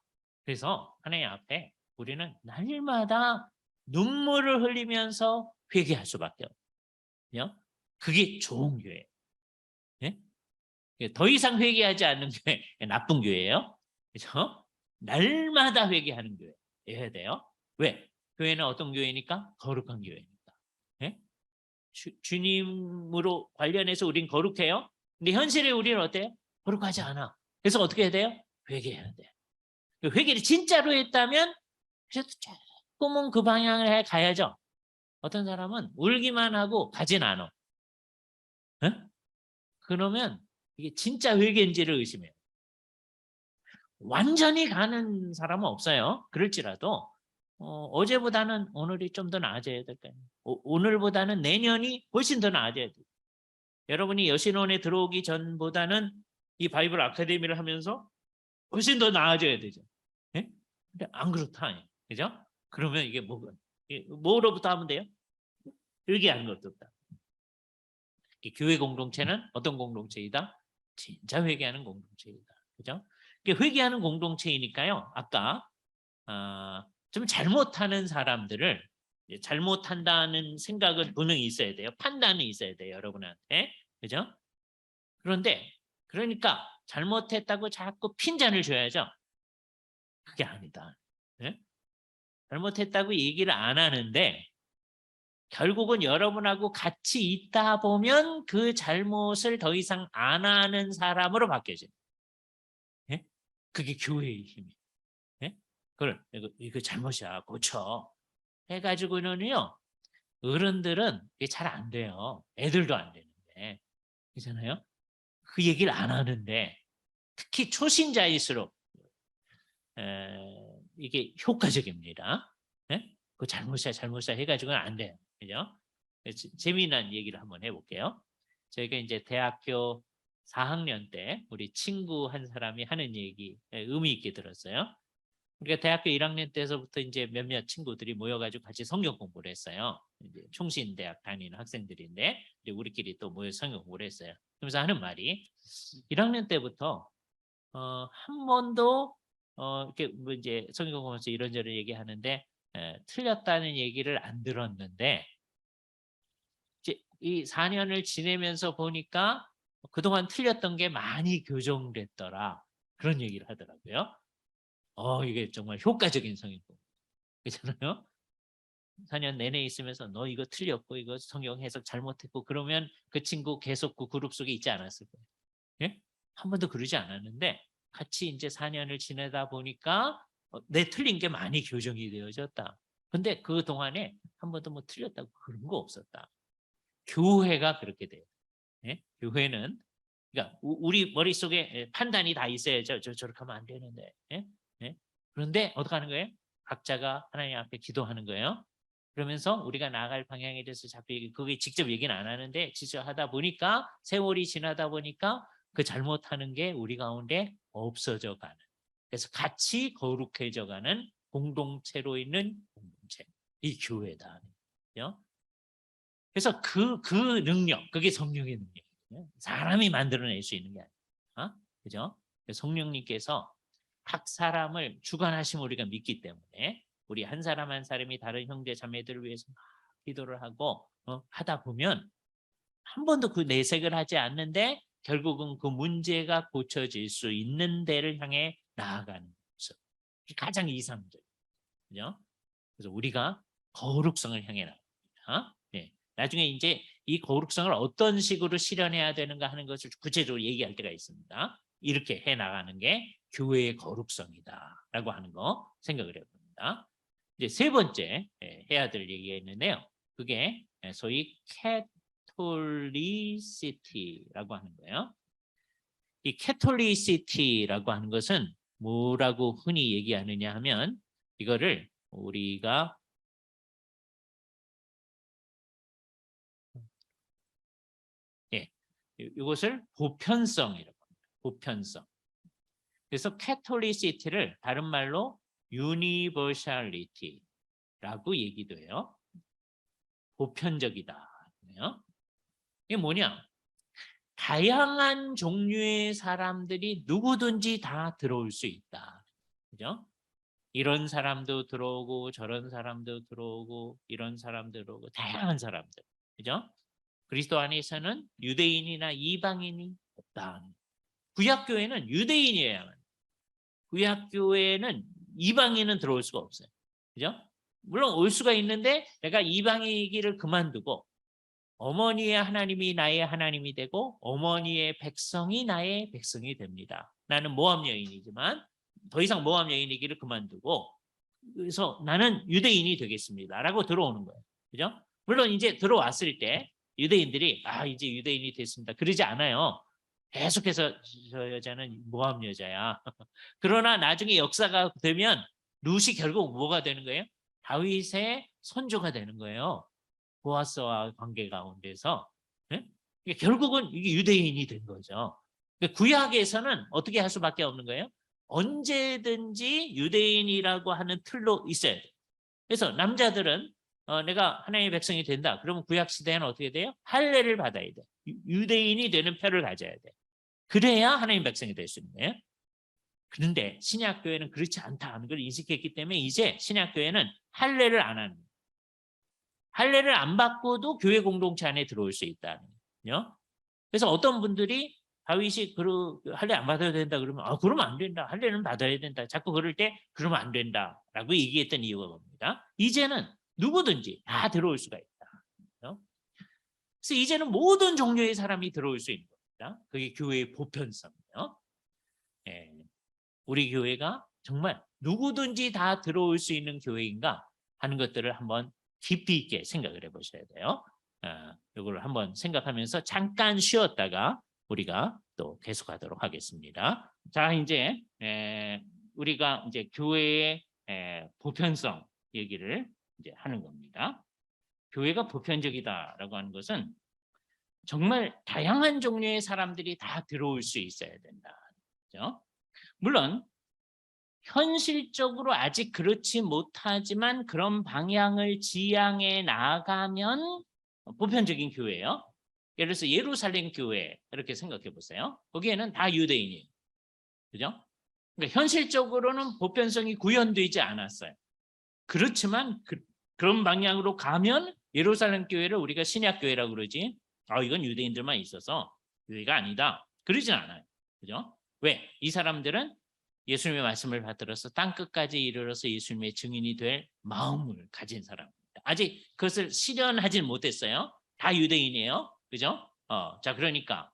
그래서 하나님 앞에 우리는 날마다 눈물을 흘리면서 회개할 수밖에 없거든요. 그게 좋은 교회예요. 예? 더 이상 회개하지 않는 교회, 나쁜 교회예요. 그렇죠? 날마다 회개하는 교회여야 돼요. 왜? 교회는 어떤 교회니까? 거룩한 교회니까. 예? 주님으로 관련해서 우린 거룩해요. 근데 현실에 우리는 어때요? 거룩하지 않아. 그래서 어떻게 해야 돼요? 회개해야 돼. 회개를 진짜로 했다면 그래도 조금은 그 방향을 가야죠. 어떤 사람은 울기만 하고 가진 않아. 에? 그러면 이게 진짜 회개인지를 의심해요. 완전히 가는 사람은 없어요. 그럴지라도 어제보다는 오늘이 좀 더 나아져야 될까요? 오늘보다는 내년이 훨씬 더 나아져야 돼요. 여러분이 여신원에 들어오기 전보다는 이 바이블 아카데미를 하면서 훨씬 더 나아져야 되죠. 예? 근데 안 그렇다. 그죠? 그러면 이게 뭐로부터 하면 돼요? 회개하는 것도 없다. 교회 공동체는 어떤 공동체이다? 진짜 회개하는 공동체이다. 그죠? 회개하는 공동체이니까요. 아까 좀 잘못하는 사람들을 잘못한다는 생각은 분명히 있어야 돼요. 판단은 있어야 돼요. 여러분한테. 그죠? 그런데 그러니까 잘못했다고 자꾸 핀잔을 줘야죠. 그게 아니다. 네? 잘못했다고 얘기를 안 하는데 결국은 여러분하고 같이 있다 보면 그 잘못을 더 이상 안 하는 사람으로 바뀌어져요. 예? 그게 교회의 힘이에요. 예? 그걸 이거 잘못이야 고쳐 해가지고는요 어른들은 이게 잘 안 돼요. 애들도 안 되는데 그렇잖아요. 그 얘기를 안 하는데 특히 초신자일수록 이게 효과적입니다. 예? 그 잘못이야 해가지고는 안 돼요. 그죠? 재미난 얘기를 한번 해볼게요. 저희가 이제 대학교 4학년 때 우리 친구 한 사람이 하는 얘기 의미 있게 들었어요. 우리가 대학교 1학년 때서부터 이제 몇몇 친구들이 모여가지고 같이 성경 공부를 했어요. 이제 총신대학 다니는 학생들인데 우리끼리 또 모여 성경 공부를 했어요. 그러면서 하는 말이 1학년 때부터 한 번도 이렇게 뭐 이제 성경 공부에서 이런저런 얘기하는데 틀렸다는 얘기를 안 들었는데 이제 이 4년을 지내면서 보니까 그동안 틀렸던 게 많이 교정됐더라. 그런 얘기를 하더라고요. 이게 정말 효과적인 성경 공부. 그렇잖아요. 4년 내내 있으면서 너 이거 틀렸고 이거 성경 해석 잘못했고 그러면 그 친구 계속 그 그룹 속에 있지 않았을 거예요. 예? 한 번도 그러지 않았는데 같이 이제 4년을 지내다 보니까 내 틀린 게 많이 교정이 되어졌다. 근데 그 동안에 한 번도 뭐 틀렸다고 그런 거 없었다. 교회가 그렇게 돼요. 예? 교회는 그러니까 우리 머릿속에 판단이 다 있어야죠. 저렇게 하면 안 되는데. 예? 예? 그런데 어떻게 하는 거예요? 각자가 하나님 앞에 기도하는 거예요. 그러면서 우리가 나아갈 방향에 대해서 자꾸 그게 직접 얘기는 안 하는데 직접 하다 보니까 세월이 지나다 보니까 그 잘못하는 게 우리 가운데 없어져 가는. 그래서 같이 거룩해져 가는 공동체로 있는 공동체. 이 교회다. 그래서 그 능력, 그게 성령의 능력이에요. 사람이 만들어낼 수 있는 게 아니야. 그죠? 성령님께서 각 사람을 주관하심을 우리가 믿기 때문에 우리 한 사람 한 사람이 다른 형제 자매들을 위해서 막 기도를 하고 하다 보면 한 번도 그 내색을 하지 않는데 결국은 그 문제가 고쳐질 수 있는 데를 향해 나아가는 모습. 가장 이상적. 그죠? 그래서 우리가 거룩성을 향해 나갑니다. 예. 나중에 이제 이 거룩성을 어떤 식으로 실현해야 되는가 하는 것을 구체적으로 얘기할 때가 있습니다. 이렇게 해 나가는 게 교회의 거룩성이다라고 하는 거 생각을 해봅니다. 이제 세 번째 해야 될 얘기가 있는데요. 그게 소위 캐톨리시티라고 하는 거예요. 이 캐톨리시티라고 하는 것은 뭐라고 흔히 얘기하느냐 하면 이거를 우리가 이것을 보편성이라고 합니다. 보편성. 그래서 캐톨리시티를 다른 말로 유니버셜리티라고 얘기도 해요. 보편적이다. 이게 뭐냐? 다양한 종류의 사람들이 누구든지 다 들어올 수 있다. 그죠? 이런 사람도 들어오고 저런 사람도 들어오고 이런 사람도 들어오고 다양한 사람들. 그죠? 그리스도 안에서는 유대인이나 이방인이 없다. 구약교회는 유대인이어야만. 구약교회는 이방인은 들어올 수가 없어요. 그죠? 물론 올 수가 있는데 내가 이방인이기를 그만두고 어머니의 하나님이 나의 하나님이 되고 어머니의 백성이 나의 백성이 됩니다. 나는 모함 여인이지만 더 이상 모함 여인이기를 그만두고 그래서 나는 유대인이 되겠습니다. 라고 들어오는 거예요. 그죠? 물론 이제 들어왔을 때 유대인들이 이제 유대인이 됐습니다. 그러지 않아요. 계속해서 저 여자는 모함 여자야. 그러나 나중에 역사가 되면 룻이 결국 뭐가 되는 거예요? 다윗의 손주가 되는 거예요. 보아스와 관계 가운데서. 네? 결국은 이게 유대인이 된 거죠. 구약에서는 어떻게 할 수밖에 없는 거예요? 언제든지 유대인이라고 하는 틀로 있어야 돼요. 그래서 남자들은 내가 하나님의 백성이 된다. 그러면 구약 시대에는 어떻게 돼요? 할례를 받아야 돼. 유대인이 되는 표를 가져야 돼. 그래야 하나님 백성이 될 수 있는 거예요. 그런데 신약교회는 그렇지 않다는 걸 인식했기 때문에 이제 신약교회는 할례를 안 하는 거예요. 할례를 안 받고도 교회 공동체 안에 들어올 수 있다는 거예요. 그래서 어떤 분들이 다윗이 할례 안 받아야 된다 그러면 그러면 안 된다. 할례는 받아야 된다. 자꾸 그럴 때 그러면 안 된다라고 얘기했던 이유가 뭡니다. 이제는 누구든지 다 들어올 수가 있다. 그래서 이제는 모든 종류의 사람이 들어올 수 있는 겁니다. 그게 교회의 보편성이에요. 우리 교회가 정말 누구든지 다 들어올 수 있는 교회인가 하는 것들을 한번 깊이 있게 생각을 해보셔야 돼요. 이걸 한번 생각하면서 잠깐 쉬었다가 우리가 또 계속하도록 하겠습니다. 자, 이제 우리가 이제 교회의 보편성 얘기를 이제 하는 겁니다. 교회가 보편적이다라고 하는 것은 정말 다양한 종류의 사람들이 다 들어올 수 있어야 된다. 그렇죠? 물론 현실적으로 아직 그렇지 못하지만 그런 방향을 지향해 나가면 보편적인 교회예요. 예를 들어서 예루살렘 교회 이렇게 생각해 보세요. 거기에는 다 유대인이에요. 그죠? 그러니까 현실적으로는 보편성이 구현되지 않았어요. 그렇지만 그런 방향으로 가면 예루살렘 교회를 우리가 신약 교회라고 그러지. 이건 유대인들만 있어서 교회가 아니다. 그러진 않아요. 그죠? 왜? 이 사람들은 예수님의 말씀을 받들어서 땅끝까지 이르러서 예수님의 증인이 될 마음을 가진 사람입니다. 아직 그것을 실현하지 못했어요. 다 유대인이에요. 그죠? 자, 그러니까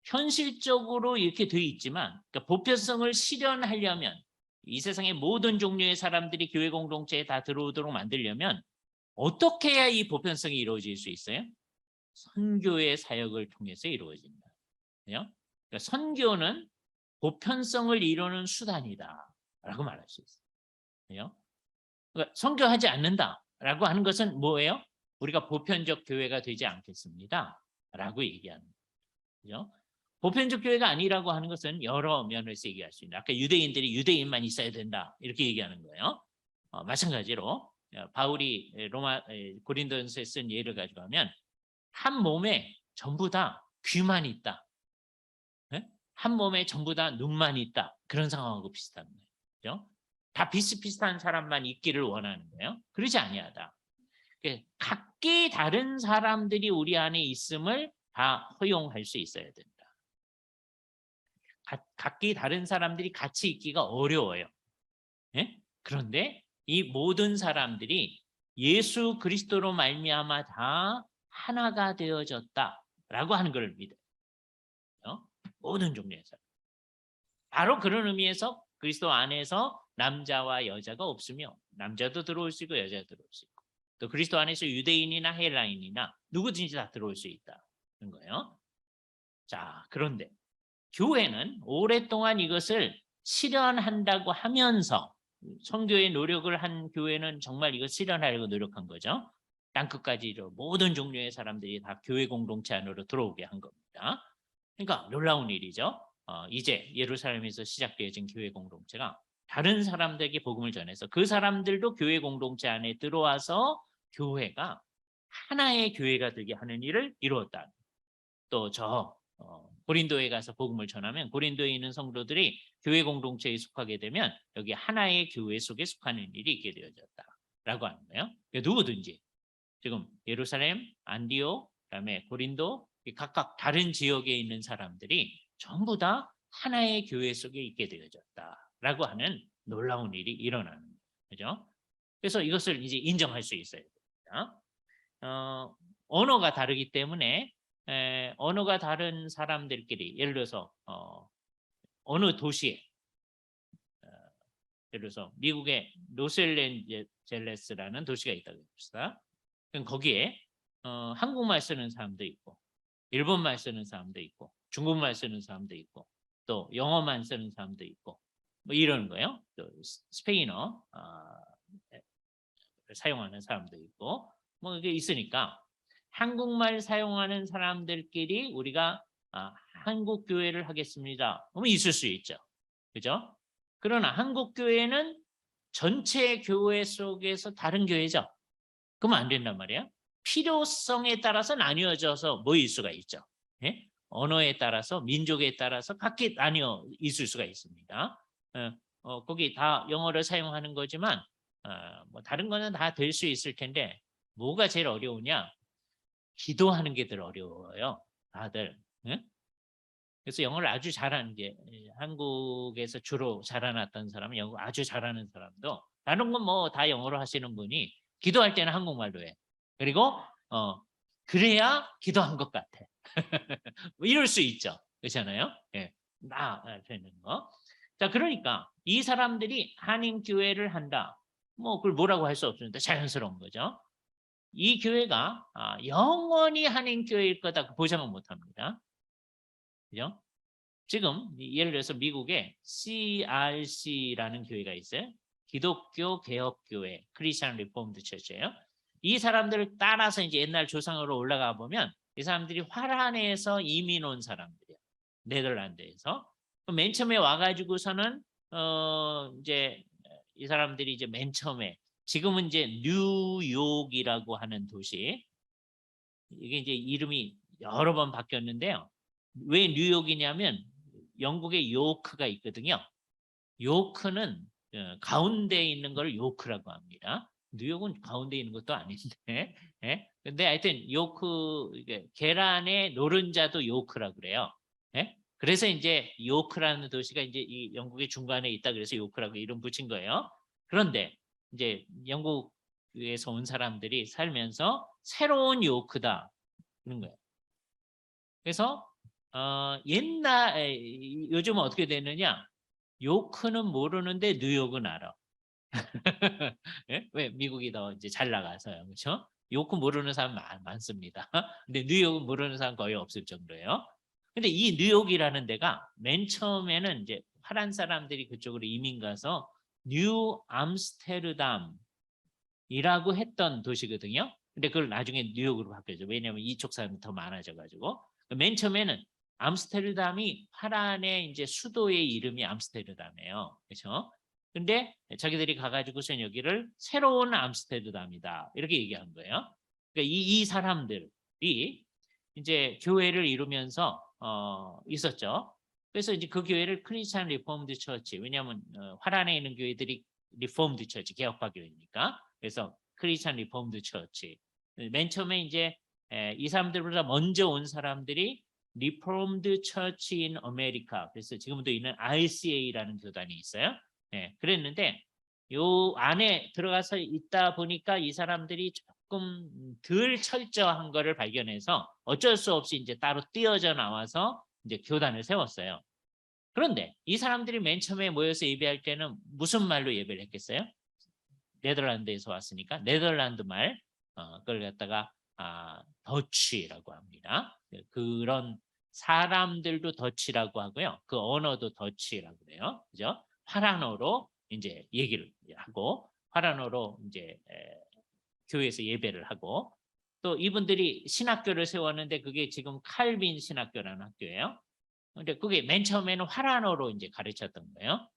현실적으로 이렇게 돼 있지만 그러니까 보편성을 실현하려면 이 세상의 모든 종류의 사람들이 교회 공동체에 다 들어오도록 만들려면 어떻게 해야 이 보편성이 이루어질 수 있어요? 선교의 사역을 통해서 이루어진다. 그죠? 그러니까 선교는 보편성을 이루는 수단이다라고 말할 수 있어요. 그러니까 선교하지 않는다라고 하는 것은 뭐예요? 우리가 보편적 교회가 되지 않겠습니다라고 얘기하는 거죠. 보편적 교회가 아니라고 하는 것은 여러 면에서 얘기할 수 있는. 아까 유대인들이 유대인만 있어야 된다 이렇게 얘기하는 거예요. 마찬가지로 바울이 고린도전서에 쓴 예를 가지고 하면 한 몸에 전부 다 귀만 있다. 한 몸에 전부 다 눈만 있다. 그런 상황하고 비슷한 거예요. 그죠? 다 비슷비슷한 사람만 있기를 원하는 거예요. 그러지 아니하다. 각기 다른 사람들이 우리 안에 있음을 다 허용할 수 있어야 된다. 각기 다른 사람들이 같이 있기가 어려워요. 그런데 이 모든 사람들이 예수 그리스도로 말미암아 다 하나가 되어졌다라고 하는 걸 믿어요. 모든 종류의 사람. 바로 그런 의미에서 그리스도 안에서 남자와 여자가 없으며 남자도 들어올 수 있고 여자도 들어올 수 있고 또 그리스도 안에서 유대인이나 헬라인이나 누구든지 다 들어올 수 있다는 거예요. 자, 그런데 교회는 오랫동안 이것을 실현한다고 하면서 선교의 노력을 한 교회는 정말 이거 실현하려고 노력한 거죠. 땅끝까지 모든 종류의 사람들이 다 교회 공동체 안으로 들어오게 한 겁니다. 그러니까 놀라운 일이죠. 이제 예루살렘에서 시작되어진 교회 공동체가 다른 사람들에게 복음을 전해서 그 사람들도 교회 공동체 안에 들어와서 교회가 하나의 교회가 되게 하는 일을 이루었다. 또 고린도에 가서 복음을 전하면 고린도에 있는 성도들이 교회 공동체에 속하게 되면 여기 하나의 교회 속에 속하는 일이 있게 되어졌다라고 하는 거예요. 누구든지 지금 예루살렘, 안디옥, 그다음에 고린도 각각 다른 지역에 있는 사람들이 전부 다 하나의 교회 속에 있게 되어졌다라고 하는 놀라운 일이 일어나는 거죠. 그래서 이것을 이제 인정할 수 있어야 됩니다. 언어가 다르기 때문에 언어가 다른 사람들끼리 예를 들어서 어느 도시에 예를 들어서 미국의 로스앤젤레스라는 도시가 있다고 합시다. 그럼 거기에 한국말 쓰는 사람도 있고 일본말 쓰는 사람도 있고 중국말 쓰는 사람도 있고 또 영어만 쓰는 사람도 있고 뭐 이런 거예요. 또 스페인어 사용하는 사람도 있고 뭐 이게 있으니까 한국말 사용하는 사람들끼리 우리가 한국 교회를 하겠습니다. 그러면 있을 수 있죠. 그죠? 그러나 한국 교회는 전체 교회 속에서 다른 교회죠. 그러면 안 된단 말이에요. 필요성에 따라서 나뉘어져서 모일 수가 있죠. 예? 언어에 따라서 민족에 따라서 각기 나뉘어 있을 수가 있습니다. 거기 다 영어를 사용하는 거지만 뭐 다른 거는 다 될 수 있을 텐데 뭐가 제일 어려우냐? 기도하는 게 더 어려워요. 다들. 예? 그래서 영어를 아주 잘하는 게 한국에서 주로 자라났던 사람은 영어 아주 잘하는 사람도 다른 건 뭐 다 영어로 하시는 분이 기도할 때는 한국말로 해. 그리고 그래야 기도한 것 같아. 뭐 이럴 수 있죠. 그렇잖아요. 예. 되는 거. 자, 그러니까 이 사람들이 한인 교회를 한다. 뭐 그걸 뭐라고 할 수 없습니다. 자연스러운 거죠. 이 교회가 영원히 한인 교회일 거다 보장은 못합니다. 그죠? 지금 예를 들어서 미국에 CRC라는 교회가 있어요. 기독교 개혁교회, 크리스천 리포먼드 처치예요. 이 사람들을 따라서 이제 옛날 조상으로 올라가 보면 이 사람들이 화란에서 이민 온 사람들이에요. 네덜란드에서. 맨 처음에 와가지고서는 이제 이 사람들이 이제 맨 처음에 지금은 이제 뉴욕이라고 하는 도시 이게 이제 이름이 여러 번 바뀌었는데요. 왜 뉴욕이냐면 영국의 요크가 있거든요. 요크는 가운데에 있는 걸 요크라고 합니다. 뉴욕은 가운데 있는 것도 아닌데. 예? 근데 하여튼 요크 이게 계란의 노른자도 요크라고 그래요. 예? 그래서 이제 요크라는 도시가 이제 이 영국의 중간에 있다 그래서 요크라고 이름 붙인 거예요. 그런데 이제 영국에서 온 사람들이 살면서 새로운 요크다 그런 거예요. 그래서 요즘은 어떻게 되느냐? 요크는 모르는데 뉴욕은 알아. 예? 왜 미국이 더 이제 잘 나가서요, 그렇죠? 요크 모르는 사람 많습니다. 근데 뉴욕은 모르는 사람 거의 없을 정도예요. 근데 이 뉴욕이라는 데가 맨 처음에는 이제 파란 사람들이 그쪽으로 이민 가서 뉴 암스테르담이라고 했던 도시거든요. 근데 그걸 나중에 뉴욕으로 바뀌었죠. 왜냐하면 이쪽 사람이 더 많아져가지고 맨 처음에는 암스테르담이 파란의 이제 수도의 이름이 암스테르담이에요. 그렇죠? 근데 자기들이 가가지고선 여기를 새로운 암스테르담이다 이렇게 얘기한 거예요. 그러니까 이 사람들이 이제 교회를 이루면서 있었죠. 그래서 이제 그 교회를 크리스천 리포먼드 처치 왜냐하면 화란에 있는 교회들이 리포먼드 처치 개혁파 교회니까 그래서 크리스천 리포먼드 처치 맨 처음에 이제 이 사람들보다 먼저 온 사람들이 리포먼드 처치 인 아메리카 그래서 지금도 있는 RCA라는 교단이 있어요. 네, 그랬는데 요 안에 들어가서 있다 보니까 이 사람들이 조금 덜 철저한 거를 발견해서 어쩔 수 없이 이제 따로 띄어져 나와서 이제 교단을 세웠어요. 그런데 이 사람들이 맨 처음에 모여서 예배할 때는 무슨 말로 예배를 했겠어요? 네덜란드에서 왔으니까 네덜란드 말, 그걸 갖다가 더치라고 합니다. 그런 사람들도 더치라고 하고요. 그 언어도 더치라고 그래요. 그죠? 화란어로 이제 얘기를 하고 화란어로 이제 교회에서 예배를 하고 또 이분들이 신학교를 세웠는데 그게 지금 칼빈 신학교라는 학교예요. 근데 그게 맨 처음에는 화란어로 이제 가르쳤던 거예요.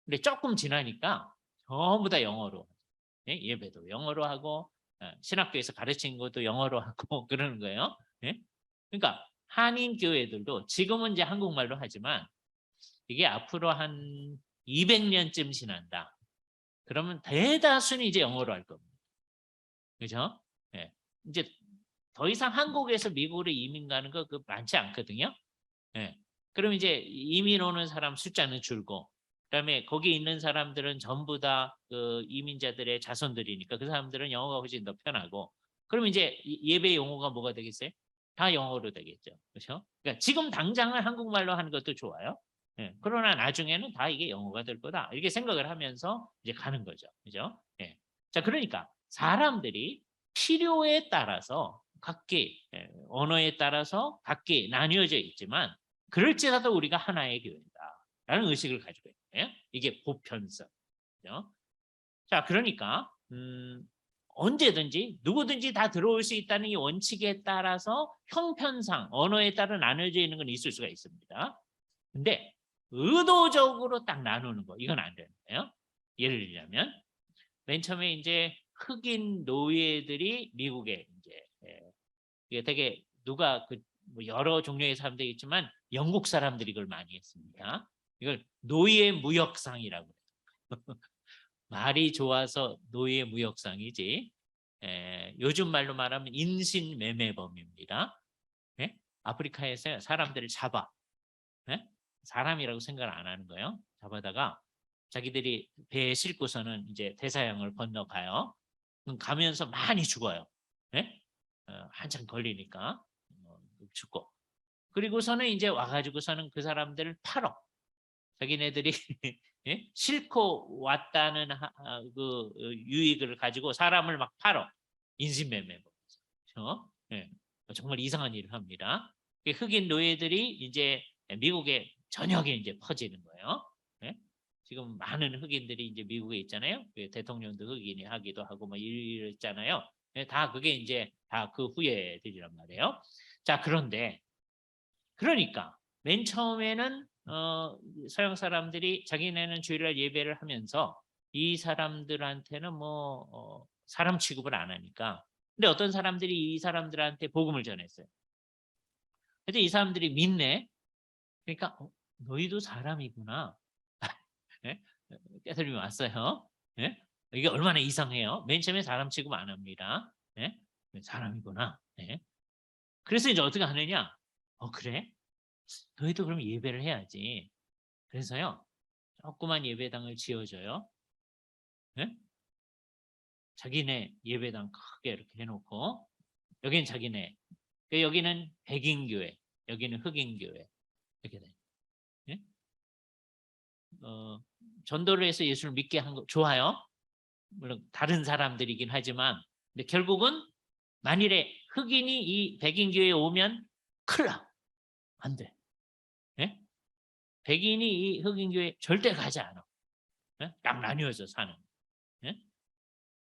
근데 조금 지나니까 전부 다 영어로 예배도 영어로 하고 신학교에서 가르친 것도 영어로 하고 그러는 거예요. 예? 그러니까 한인 교회들도 지금은 이제 한국말로 하지만 이게 앞으로 한 200년쯤 지난다. 그러면 대다수는 이제 영어로 할 겁니다. 그죠? 예. 이제 더 이상 한국에서 미국으로 이민 가는 거 많지 않거든요. 예. 그럼 이제 이민 오는 사람 숫자는 줄고 그다음에 거기 있는 사람들은 전부 다 그 이민자들의 자손들이니까 그 사람들은 영어가 훨씬 더 편하고 그럼 이제 예배 용어가 뭐가 되겠어요? 다 영어로 되겠죠. 그렇죠? 그러니까 지금 당장은 한국말로 하는 것도 좋아요. 예. 그러나 나중에는 다 이게 영어가 될 거다. 이렇게 생각을 하면서 이제 가는 거죠. 그죠? 예. 자, 그러니까 사람들이 필요에 따라서 각기 언어에 따라서 각기 나뉘어져 있지만 그럴지라도 우리가 하나의 교회다라는 의식을 가지고 있는 거예요. 이게 보편성. 그죠? 자, 그러니까 언제든지 누구든지 다 들어올 수 있다는 이 원칙에 따라서 형편상 언어에 따라 나눠져 있는 건 있을 수가 있습니다. 근데 의도적으로 딱 나누는 거 이건 안 되는 거예요. 예를 들자면 맨 처음에 이제 흑인 노예들이 미국에 이제 이게 되게 누가 뭐 여러 종류의 사람들이 있지만 영국 사람들이 이걸 많이 했습니다. 이걸 노예 무역상이라고 해요. 말이 좋아서 노예 무역상이지. 요즘 말로 말하면 인신매매범입니다. 예? 아프리카에서 사람들을 잡아. 예? 사람이라고 생각을 안 하는 거예요. 잡아다가 자기들이 배에 싣고서는 이제 대서양을 건너가요. 그럼 가면서 많이 죽어요. 예? 한참 걸리니까 죽고. 그리고서는 이제 와가지고서는 그 사람들을 팔어. 자기네들이 예? 싣고 왔다는 그 유익을 가지고 사람을 막 팔어. 인신매매. 그렇죠? 예. 정말 이상한 일을 합니다. 흑인 노예들이 이제 미국의 전역에 이제 퍼지는 거예요. 예? 지금 많은 흑인들이 이제 미국에 있잖아요. 대통령도 흑인이 하기도 하고 뭐 이랬잖아요. 예, 다 그게 이제 다 그 후예들이란 말이에요. 자, 그런데 그러니까 맨 처음에는 서양 사람들이 자기네는 주일날 예배를 하면서 이 사람들한테는 뭐 사람 취급을 안 하니까 근데 어떤 사람들이 이 사람들한테 복음을 전했어요. 그래서 이 사람들이 믿네. 그러니까 너희도 사람이구나. 예? 깨달음이 왔어요. 예? 이게 얼마나 이상해요. 맨 처음에 사람 취급 안 합니다. 예? 사람이구나. 예? 그래서 이제 어떻게 하느냐? 그래? 너희도 그럼 예배를 해야지. 그래서요. 조그만 예배당을 지어줘요. 예? 자기네 예배당 크게 이렇게 해놓고 여기는 자기네 여기는 백인교회 여기는 흑인교회 이렇게 돼. 예? 전도를 해서 예수를 믿게 한 거 좋아요. 물론 다른 사람들이긴 하지만 근데 결국은 만일에 흑인이 이 백인교회에 오면 큰일 나. 안 돼. 예? 백인이 이 흑인교회 절대 가지 않아. 예? 딱 나뉘어서 사는. 예?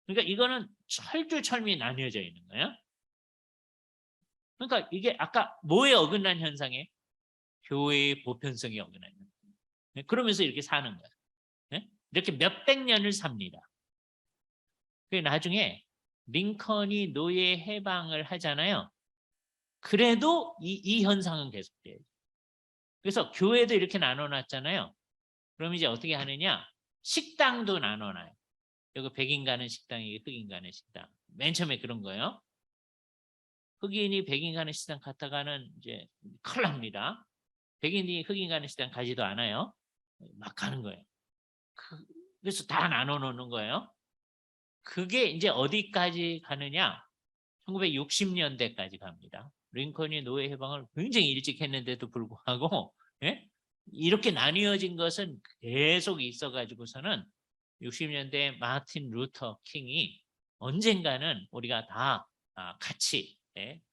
그러니까 이거는 철두철미 나뉘어져 있는 거예요. 그러니까 이게 아까 뭐에 어긋난 현상이에요? 교회의 보편성에 어긋난 현상. 예? 그러면서 이렇게 사는 거예요. 예? 이렇게 몇백 년을 삽니다. 나중에 링컨이 노예 해방을 하잖아요. 그래도 이 현상은 계속돼요. 그래서 교회도 이렇게 나눠놨잖아요. 그럼 이제 어떻게 하느냐? 식당도 나눠놔요. 여기 백인 가는 식당이 흑인 가는 식당. 맨 처음에 그런 거예요. 흑인이 백인 가는 식당 갔다가는 이제 큰일 납니다. 백인이 흑인 가는 식당 가지도 않아요. 막 가는 거예요. 그래서 다 나눠 놓는 거예요. 그게 이제 어디까지 가느냐? 1960년대까지 갑니다. 링컨이 노예 해방을 굉장히 일찍 했는데도 불구하고 예? 이렇게 나뉘어진 것은 계속 있어가지고서는 60년대 마틴 루터 킹이 언젠가는 우리가 다 같이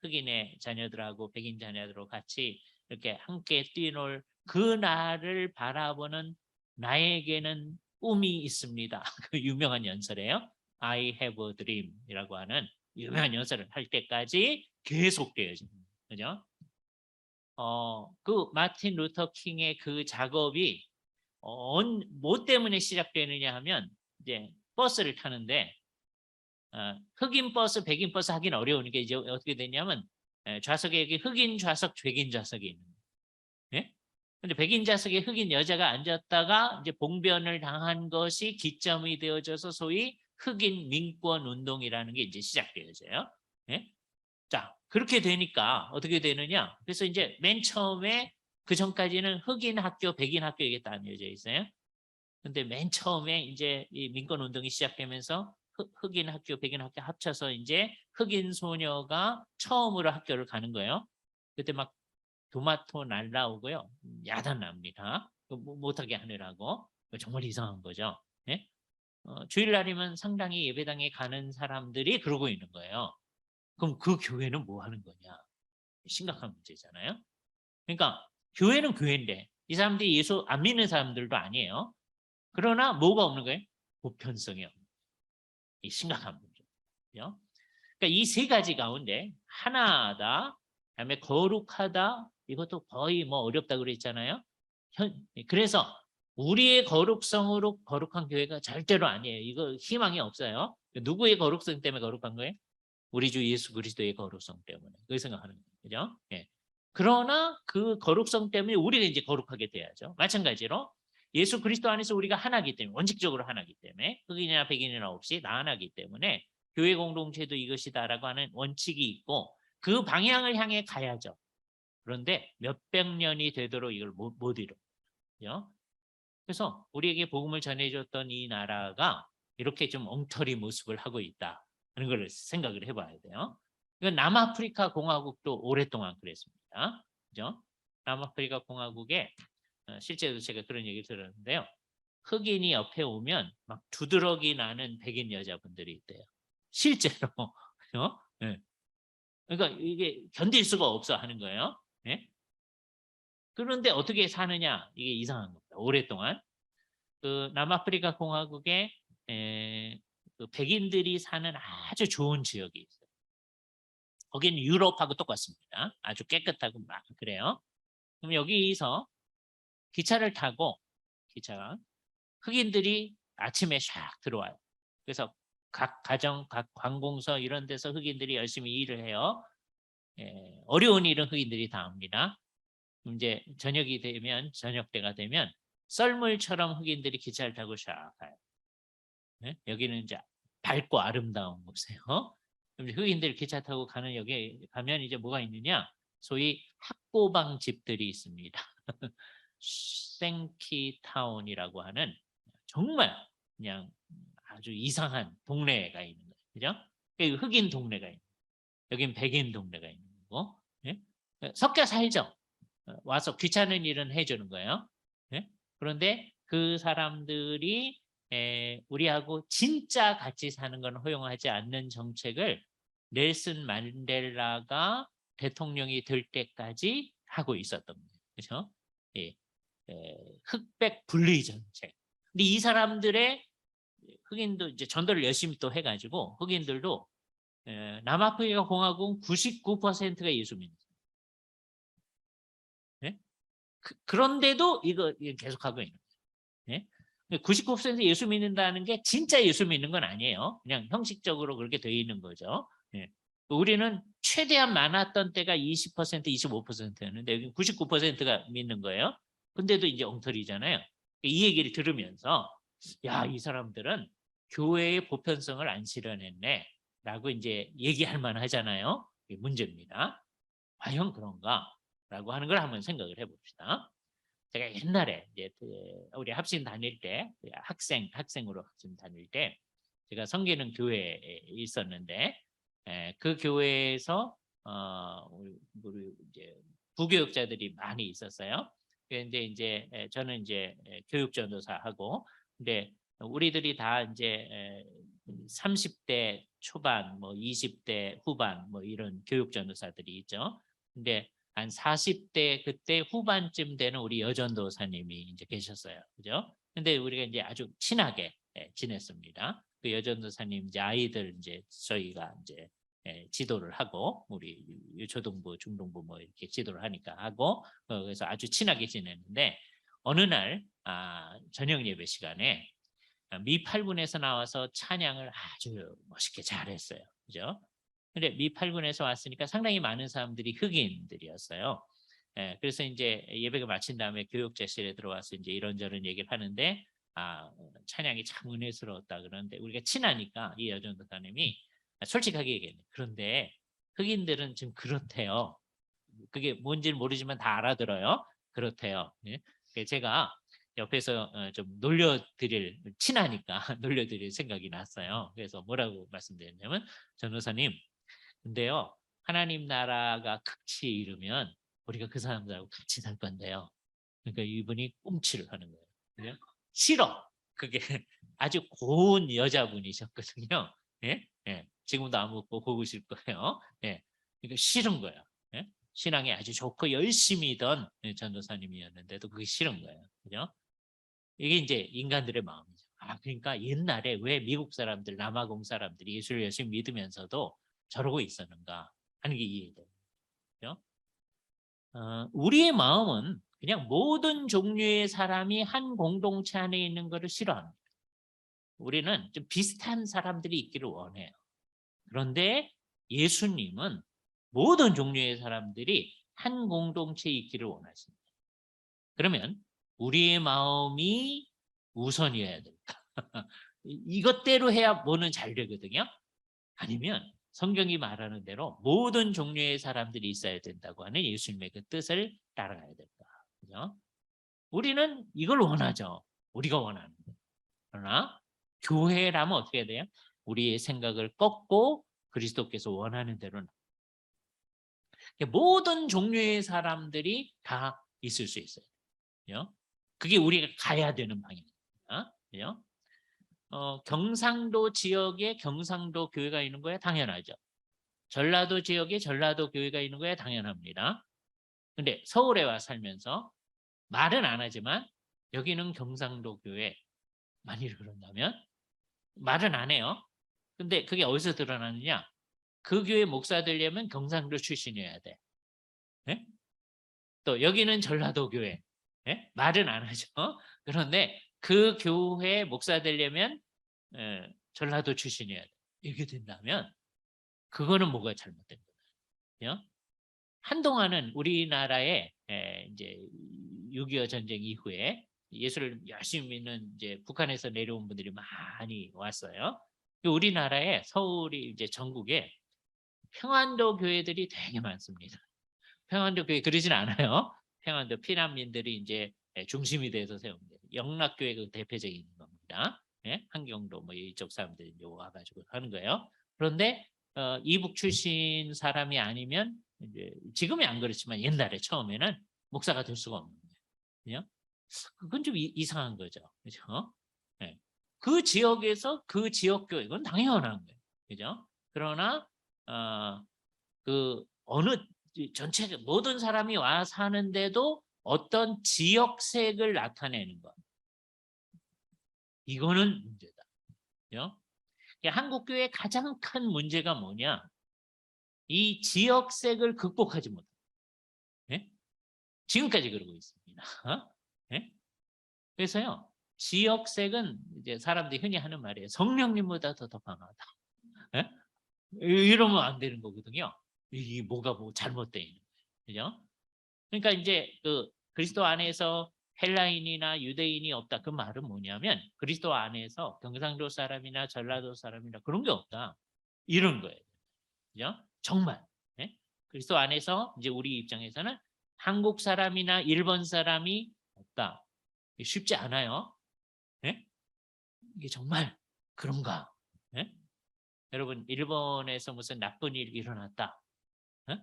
흑인의 자녀들하고 백인 자녀들하고 같이 이렇게 함께 뛰놀 그 날을 바라보는 나에게는 꿈이 있습니다. 그 유명한 연설이에요. I have a dream이라고 하는 유명한 연설을 할 때까지 계속되어집니다. 그죠? 그 마틴 루터 킹의 그 작업이 뭐 때문에 시작되느냐 하면 이제 버스를 타는데 흑인 버스, 백인 버스 하긴 어려우니까 이제 어떻게 되냐면 좌석에 여기 흑인 좌석, 백인 좌석이 있는 거예요. 예? 근데 백인 좌석에 흑인 여자가 앉았다가 이제 봉변을 당한 것이 기점이 되어져서 소위 흑인 민권 운동이라는 게 이제 시작되어져요. 예? 자, 그렇게 되니까 어떻게 되느냐? 그래서 이제 맨 처음에 그 전까지는 흑인 학교, 백인 학교 이게 나뉘어져 있어요. 근데 맨 처음에 이제 이 민권 운동이 시작되면서 흑인 학교, 백인 학교 합쳐서 이제 흑인 소녀가 처음으로 학교를 가는 거예요. 그때 막 토마토 날라오고요. 야단 납니다. 못하게 하느라고. 정말 이상한 거죠. 네? 주일날이면 상당히 예배당에 가는 사람들이 그러고 있는 거예요. 그럼 그 교회는 뭐 하는 거냐? 심각한 문제잖아요. 그러니까 교회는 교회인데 이 사람들이 예수 안 믿는 사람들도 아니에요. 그러나 뭐가 없는 거예요? 보편성이 없는 거예요. 이 심각한 문제죠. 그러니까 이 세 가지 가운데 하나다, 그다음에 거룩하다, 이것도 거의 뭐 어렵다 그랬잖아요. 그래서 우리의 거룩성으로 거룩한 교회가 절대로 아니에요. 이거 희망이 없어요. 누구의 거룩성 때문에 거룩한 거예요? 우리 주 예수 그리스도의 거룩성 때문에. 그렇게 생각하는 거예요. 그죠? 예. 그러나 그 거룩성 때문에 우리가 이제 거룩하게 돼야죠. 마찬가지로 예수 그리스도 안에서 우리가 하나이기 때문에, 원칙적으로 하나이기 때문에, 흑인이나 백인이나 없이 다 하나이기 때문에 교회 공동체도 이것이다라고 하는 원칙이 있고 그 방향을 향해 가야죠. 그런데 몇백 년이 되도록 이걸 못 이뤄요. 그래서 우리에게 복음을 전해줬던 이 나라가 이렇게 좀 엉터리 모습을 하고 있다 하는 걸 생각을 해봐야 돼요. 이건 남아프리카 공화국도 오랫동안 그랬습니다. 그죠? 남아프리카 공화국에 실제로 제가 그런 얘기 들었는데요. 흑인이 옆에 오면 막 두드러기 나는 백인 여자분들이 있대요. 실제로. 그죠? 네. 그러니까 이게 견딜 수가 없어 하는 거예요. 네? 그런데 어떻게 사느냐? 이게 이상한 겁니다. 오랫동안. 그 남아프리카 공화국에 그 백인들이 사는 아주 좋은 지역이 있어요. 거기는 유럽하고 똑같습니다. 아주 깨끗하고 막 그래요. 그럼 여기서 기차를 타고 기차가 흑인들이 아침에 샥 들어와요. 그래서 각 가정, 각 관공서 이런 데서 흑인들이 열심히 일을 해요. 어려운 일은 흑인들이 다 합니다. 이제 저녁이 되면 저녁 때가 되면 썰물처럼 흑인들이 기차를 타고 샥 가요. 네? 여기는 이제 밝고 아름다운 곳이에요. 그럼 흑인들 기차 타고 가는 여기에 가면 이제 뭐가 있느냐? 소위 학고방 집들이 있습니다. 생키타운이라고 하는 정말 그냥 아주 이상한 동네가 있는 거예요. 그죠? 흑인 동네가 있는 거예요. 여긴 백인 동네가 있는 거고. 예? 섞여 살죠. 와서 귀찮은 일은 해주는 거예요. 예? 그런데 그 사람들이 우리하고 진짜 같이 사는 건 허용하지 않는 정책을 넬슨 만델라가 대통령이 될 때까지 하고 있었던 거예요. 그렇죠? 예. 흑백 분리 정책. 근데 이 사람들의 흑인도 이제 전도를 열심히 또 해가지고 흑인들도 남아프리카 공화국 99%가 예수 믿는 거예요. 예? 그런데도 이거 계속하고 있는 거예요. 예? 99% 예수 믿는다는 게 진짜 예수 믿는 건 아니에요. 그냥 형식적으로 그렇게 되어 있는 거죠. 예. 우리는 최대한 많았던 때가 20%, 25%였는데 여기 99%가 믿는 거예요. 근데도 이제 엉터리잖아요. 이 얘기를 들으면서 야, 이 사람들은 교회의 보편성을 안 실현했네 라고 이제 얘기할 만하잖아요. 이게 문제입니다. 과연 그런가? 라고 하는 걸 한번 생각을 해봅시다. 제가 옛날에 이제 우리 합신 다닐 때 학생으로 합신 다닐 때 제가 섬기는 교회에 있었는데 그 교회에서 우리 이제 부교육자들이 많이 있었어요. 근데 이제 저는 이제 교육 전도사하고 근데 우리들이 다 이제 30대 초반 뭐 20대 후반 뭐 이런 교육 전도사들이 있죠. 근데 한 40대 그때 후반쯤 되는 우리 여전도사님이 이제 계셨어요. 그죠? 근데 우리가 이제 아주 친하게 지냈습니다. 그 여전도사님 이제 아이들 이제 저희가 이제 지도를 하고 우리 초등부, 중등부 뭐 이렇게 지도를 하니까 하고 그래서 아주 친하게 지냈는데 어느 날 저녁 예배 시간에 미8군에서 나와서 찬양을 아주 멋있게 잘했어요. 그죠? 근데 미8군에서 왔으니까 상당히 많은 사람들이 흑인들이었어요. 그래서 이제 예배가 마친 다음에 교육자실에 들어와서 이제 이런저런 얘기를 하는데 찬양이 참 은혜스러웠다 그러는데 우리가 친하니까 이 여전도사님이 솔직하게 얘기했네. 그런데 흑인들은 지금 그렇대요. 그게 뭔지는 모르지만 다 알아들어요. 그렇대요. 예? 제가 옆에서 좀 놀려드릴 친하니까 놀려드릴 생각이 났어요. 그래서 뭐라고 말씀드렸냐면 전도사님 근데요 하나님 나라가 극치에 이르면 우리가 그 사람들하고 같이 살 건데요. 그러니까 이분이 꽁치를 하는 거예요. 그냥 싫어. 그게 아주 고운 여자분이셨거든요. 예? 예. 지금도 안 먹고 고우실 거예요. 예. 그러니까 싫은 거예요. 예? 신앙이 아주 좋고 열심히던 전도사님이었는데도 그게 싫은 거예요. 그죠? 이게 이제 인간들의 마음이죠. 그러니까 옛날에 왜 미국 사람들, 남아공 사람들이 예수를 열심히 믿으면서도 저러고 있었는가 하는 게 이해돼요. 그죠? 우리의 마음은 그냥 모든 종류의 사람이 한 공동체 안에 있는 것을 싫어합니다. 우리는 좀 비슷한 사람들이 있기를 원해요. 그런데 예수님은 모든 종류의 사람들이 한 공동체에 있기를 원하십니다. 그러면 우리의 마음이 우선이어야 될까? 이것대로 해야 뭐는 잘 되거든요. 아니면 성경이 말하는 대로 모든 종류의 사람들이 있어야 된다고 하는 예수님의 그 뜻을 따라가야 될까? 그죠? 우리는 이걸 원하죠. 우리가 원하는 거. 그러나 교회라면 어떻게 해야 돼요? 우리의 생각을 꺾고 그리스도께서 원하는 대로 모든 종류의 사람들이 다 있을 수 있어요. 그죠? 그게 우리가 가야 되는 방향입니다. 그죠? 경상도 지역에 경상도 교회가 있는 거야 당연하죠. 전라도 지역에 전라도 교회가 있는 거야 당연합니다. 근데 서울에 와 살면서 말은 안 하지만 여기는 경상도 교회 만일 그런다면 말은 안 해요. 근데 그게 어디서 드러나느냐? 그 교회 목사 되려면 경상도 출신이어야 돼. 네? 또 여기는 전라도 교회. 네? 말은 안 하죠. 그런데 그 교회 목사 되려면 전라도 출신이어야 돼. 이렇게 된다면 그거는 뭐가 잘못된 거예요? 한동안은 우리나라에 이제 6.25 전쟁 이후에 예수를 열심히 믿는 이제 북한에서 내려온 분들이 많이 왔어요. 우리나라에 서울이 이제 전국에 평안도 교회들이 되게 많습니다. 평안도 교회 그러진 않아요. 평안도 피난민들이 이제 중심이 돼서 세운 게 영락교회 그 대표적인 겁니다. 예? 한경도 뭐 이쪽 사람들이 이제 와가지고 하는 거예요. 그런데 이북 출신 사람이 아니면 이제 지금이 안 그렇지만 옛날에 처음에는 목사가 될 수가 없는 거예요. 그건 좀 이상한 거죠. 그죠? 네. 그 지역에서 그 지역 교회 건 당연한 거예요. 그죠? 그러나 그 어느 전체 모든 사람이 와 사는데도 어떤 지역색을 나타내는 것. 이거는 문제다. 그죠? 한국 교회의 가장 큰 문제가 뭐냐? 이 지역색을 극복하지 못해. 네? 지금까지 그러고 있습니다. 네? 그래서요. 지역색은 이제 사람들이 흔히 하는 말이에요. 성령님보다 더 강하다. 네? 이러면 안 되는 거거든요. 이게 뭐가 뭐 잘못되어 있는 거예요. 그죠? 그러니까 이제 그 그리스도 안에서 헬라인이나 유대인이 없다. 그 말은 뭐냐면 그리스도 안에서 경상도 사람이나 전라도 사람이나 그런 게 없다. 이런 거예요. 그죠? 정말. 네? 그리스도 안에서 이제 우리 입장에서는 한국 사람이나 일본 사람이 없다. 쉽지 않아요. 네? 이게 정말 그런가? 네? 여러분 일본에서 무슨 나쁜 일이 일어났다. 네?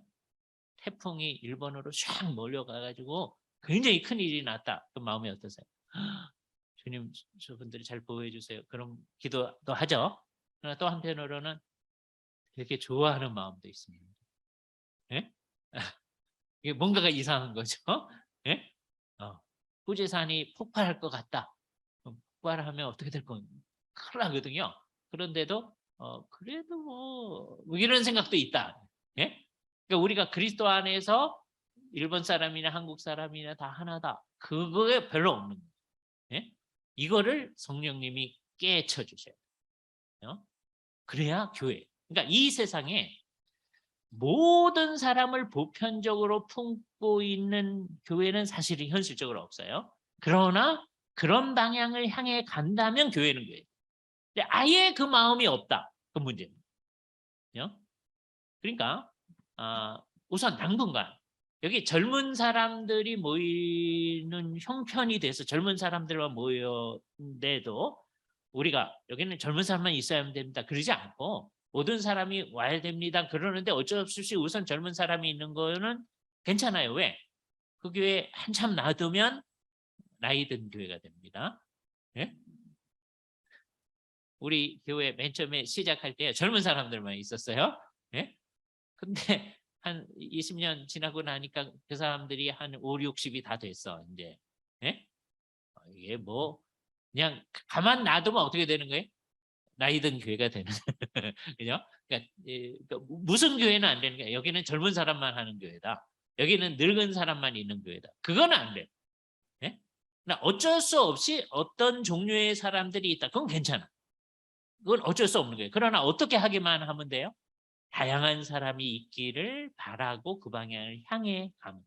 태풍이 일본으로 샥 몰려가가지고 굉장히 큰 일이 났다. 그 마음이 어떠세요? 주님, 저분들이 잘 보호해 주세요. 그럼 기도도 하죠. 그러나 또 한편으로는 되게 좋아하는 마음도 있습니다. 예? 이게 뭔가가 이상한 거죠. 예? 후지산이 폭발할 것 같다. 폭발하면 어떻게 될 건? 큰일 나거든요. 그런데도 그래도 뭐 이런 생각도 있다. 예? 그러니까 우리가 그리스도 안에서 일본 사람이나 한국 사람이나 다 하나다. 그거에 별로 없는 거예요. 예? 이거를 성령님이 깨쳐 주셔야 돼요. 그래야 교회. 그러니까 이 세상에 모든 사람을 보편적으로 품고 있는 교회는 사실은 현실적으로 없어요. 그러나 그런 방향을 향해 간다면 교회는 교회. 근데 아예 그 마음이 없다. 그 문제입니다. 그러니까 우선 당분간 여기 젊은 사람들이 모이는 형편이 돼서 젊은 사람들만 모였는데도 우리가 여기는 젊은 사람만 있어야 됩니다. 그러지 않고 모든 사람이 와야 됩니다. 그러는데 어쩔 수 없이 우선 젊은 사람이 있는 거는 괜찮아요. 왜? 그 교회 한참 놔두면 나이 든 교회가 됩니다. 예? 우리 교회 맨 처음에 시작할 때 젊은 사람들만 있었어요. 예? 근데 한 20년 지나고 나니까 그 사람들이 한 5, 60이 다 됐어, 이제. 예? 이게 뭐 그냥 가만 놔두면 어떻게 되는 거예요? 나이 든 교회가 되는. 그죠? 그러니까 무슨 교회는 안 되는 거야. 여기는 젊은 사람만 하는 교회다. 여기는 늙은 사람만 있는 교회다. 그건 안 돼. 예? 어쩔 수 없이 어떤 종류의 사람들이 있다. 그건 괜찮아. 그건 어쩔 수 없는 거예요. 그러나 어떻게 하기만 하면 돼요? 다양한 사람이 있기를 바라고 그 방향을 향해 가면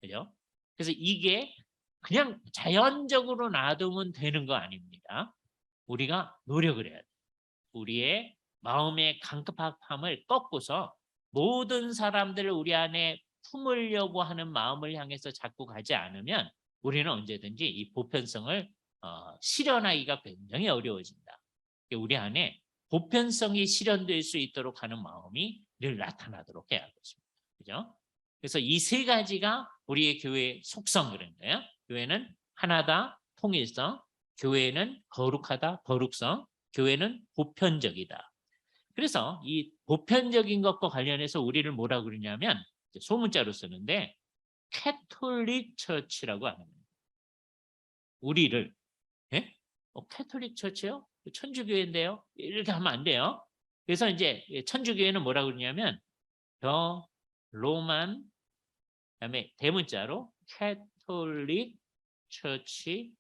돼요. 그죠? 그래서 이게 그냥 자연적으로 놔두면 되는 거 아닙니다. 우리가 노력을 해야 돼요. 우리의 마음의 강급함을 꺾고서 모든 사람들을 우리 안에 품으려고 하는 마음을 향해서 자꾸 가지 않으면 우리는 언제든지 이 보편성을 실현하기가 굉장히 어려워진다. 우리 안에 보편성이 실현될 수 있도록 하는 마음이 늘 나타나도록 해야 하겠습니다. 그죠? 그래서 이 세 가지가 우리의 교회의 속성 그런 거예요. 교회는 하나다, 통일성. 교회는 거룩하다, 거룩성. 교회는 보편적이다. 그래서 이 보편적인 것과 관련해서 우리를 뭐라고 그러냐면 소문자로 쓰는데 캐톨릭 처치라고 하는 거예요. 우리를 캐톨릭 처치요? 천주교회인데요? 이렇게 하면 안 돼요. 그래서 이제 천주교회는 뭐라고 그러냐면 더 로만 그다음에 대문자로 캐톨릭 처치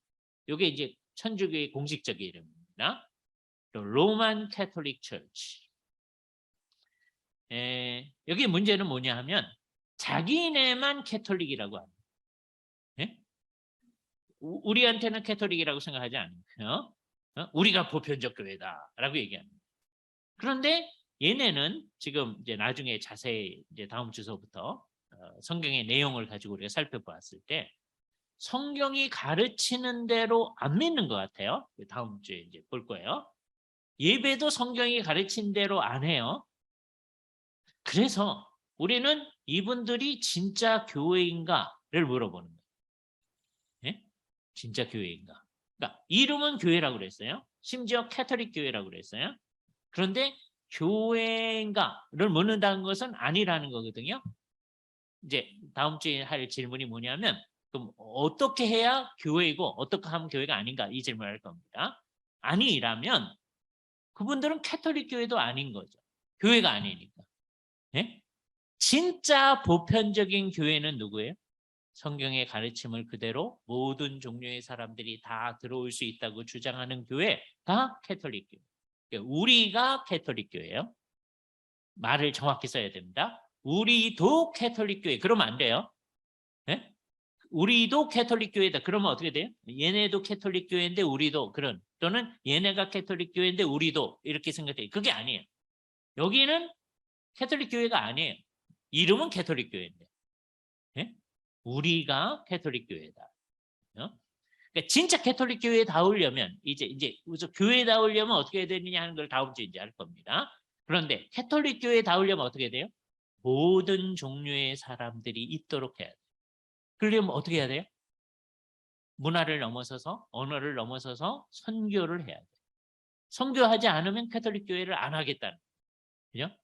이게 이제 천주교의 공식적 이름입니다. 로만 캐톨릭 처치. 여기 문제는 뭐냐 하면 자기네만 캐톨릭이라고 합니다. 예? 우리한테는 캐톨릭이라고 생각하지 않고요. 우리가 보편적 교회다라고 얘기합니다. 그런데 얘네는 지금 이제 나중에 자세히 이제 다음 주서부터 성경의 내용을 가지고 우리가 살펴봤을 때 성경이 가르치는 대로 안 믿는 것 같아요. 다음 주에 이제 볼 거예요. 예배도 성경이 가르친 대로 안 해요. 그래서 우리는 이분들이 진짜 교회인가를 물어보는 거예요. 예? 진짜 교회인가? 그러니까 이름은 교회라고 그랬어요. 심지어 캐톨릭 교회라고 그랬어요. 그런데 교회인가를 묻는다는 것은 아니라는 거거든요. 이제 다음 주에 할 질문이 뭐냐면 그럼 어떻게 해야 교회이고 어떻게 하면 교회가 아닌가 이 질문을 할 겁니다. 아니라면 그분들은 캐톨릭 교회도 아닌 거죠. 교회가 아니니까. 예? 진짜 보편적인 교회는 누구예요? 성경의 가르침을 그대로 모든 종류의 사람들이 다 들어올 수 있다고 주장하는 교회가 캐톨릭 교회. 우리가 캐톨릭 교회예요. 말을 정확히 써야 됩니다. 우리도 캐톨릭 교회. 그러면 안 돼요. 네? 우리도 캐톨릭 교회다. 그러면 어떻게 돼요? 얘네도 캐톨릭 교회인데 우리도 그런 또는 얘네가 캐톨릭 교회인데 우리도 이렇게 생각돼요. 그게 아니에요. 여기는 캐톨릭 교회가 아니에요. 이름은 캐톨릭 교회인데. 네? 우리가 캐톨릭 교회다. 그러니까 진짜 캐톨릭 교회에 나오려면 이제 교회에 나오려면 어떻게 해야 되느냐 하는 걸 다음 주에 이제 할 겁니다. 그런데 캐톨릭 교회에 나오려면 어떻게 돼요? 모든 종류의 사람들이 있도록 해야 돼요. 그러려면 어떻게 해야 돼요? 문화를 넘어서서 언어를 넘어서서 선교를 해야 돼요. 선교하지 않으면 캐톨릭 교회를 안 하겠다는 거죠. 그죠?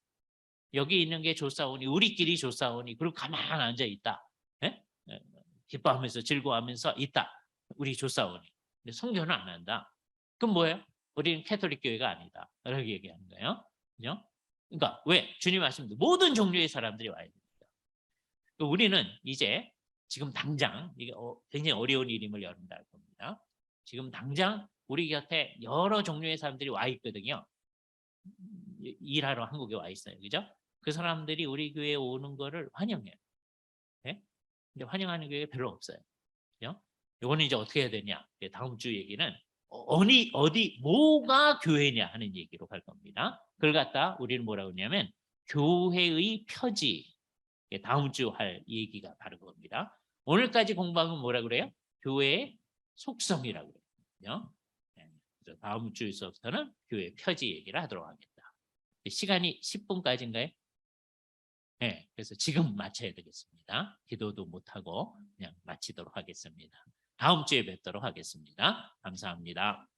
여기 있는 게 좋사오니 우리끼리 좋사오니 그리고 가만 앉아 있다. 예? 예, 기뻐하면서 즐거워하면서 있다. 우리 좋사오니. 근데 선교는 안 한다. 그럼 뭐예요? 우리는 캐톨릭 교회가 아니다. 이렇게 얘기하는 거예요. 그죠? 그러니까 왜? 주님 말씀도 모든 종류의 사람들이 와야 됩니다. 우리는 이제 지금 당장 이게 굉장히 어려운 일임을 여러분들 알 겁니다. 지금 당장 우리 곁에 여러 종류의 사람들이 와 있거든요. 일하러 한국에 와 있어요. 그죠? 그 사람들이 우리 교회에 오는 거를 환영해요. 네? 근데 환영하는 교회가 별로 없어요. 그죠? 이거는 이제 어떻게 해야 되냐? 다음 주 얘기는 어디 뭐가 교회냐 하는 얘기로 갈 겁니다. 그걸 갖다 우리는 뭐라고 하냐면 교회의 표지. 다음 주 할 얘기가 바로 그겁니다. 오늘까지 공부한 건 뭐라 그래요? 교회의 속성이라고 그래요. 네. 그래서 다음 주 수업부터는 교회 표지 얘기를 하도록 하겠다. 시간이 10분까지인가요? 네, 그래서 지금 마쳐야 되겠습니다. 기도도 못하고 그냥 마치도록 하겠습니다. 다음 주에 뵙도록 하겠습니다. 감사합니다.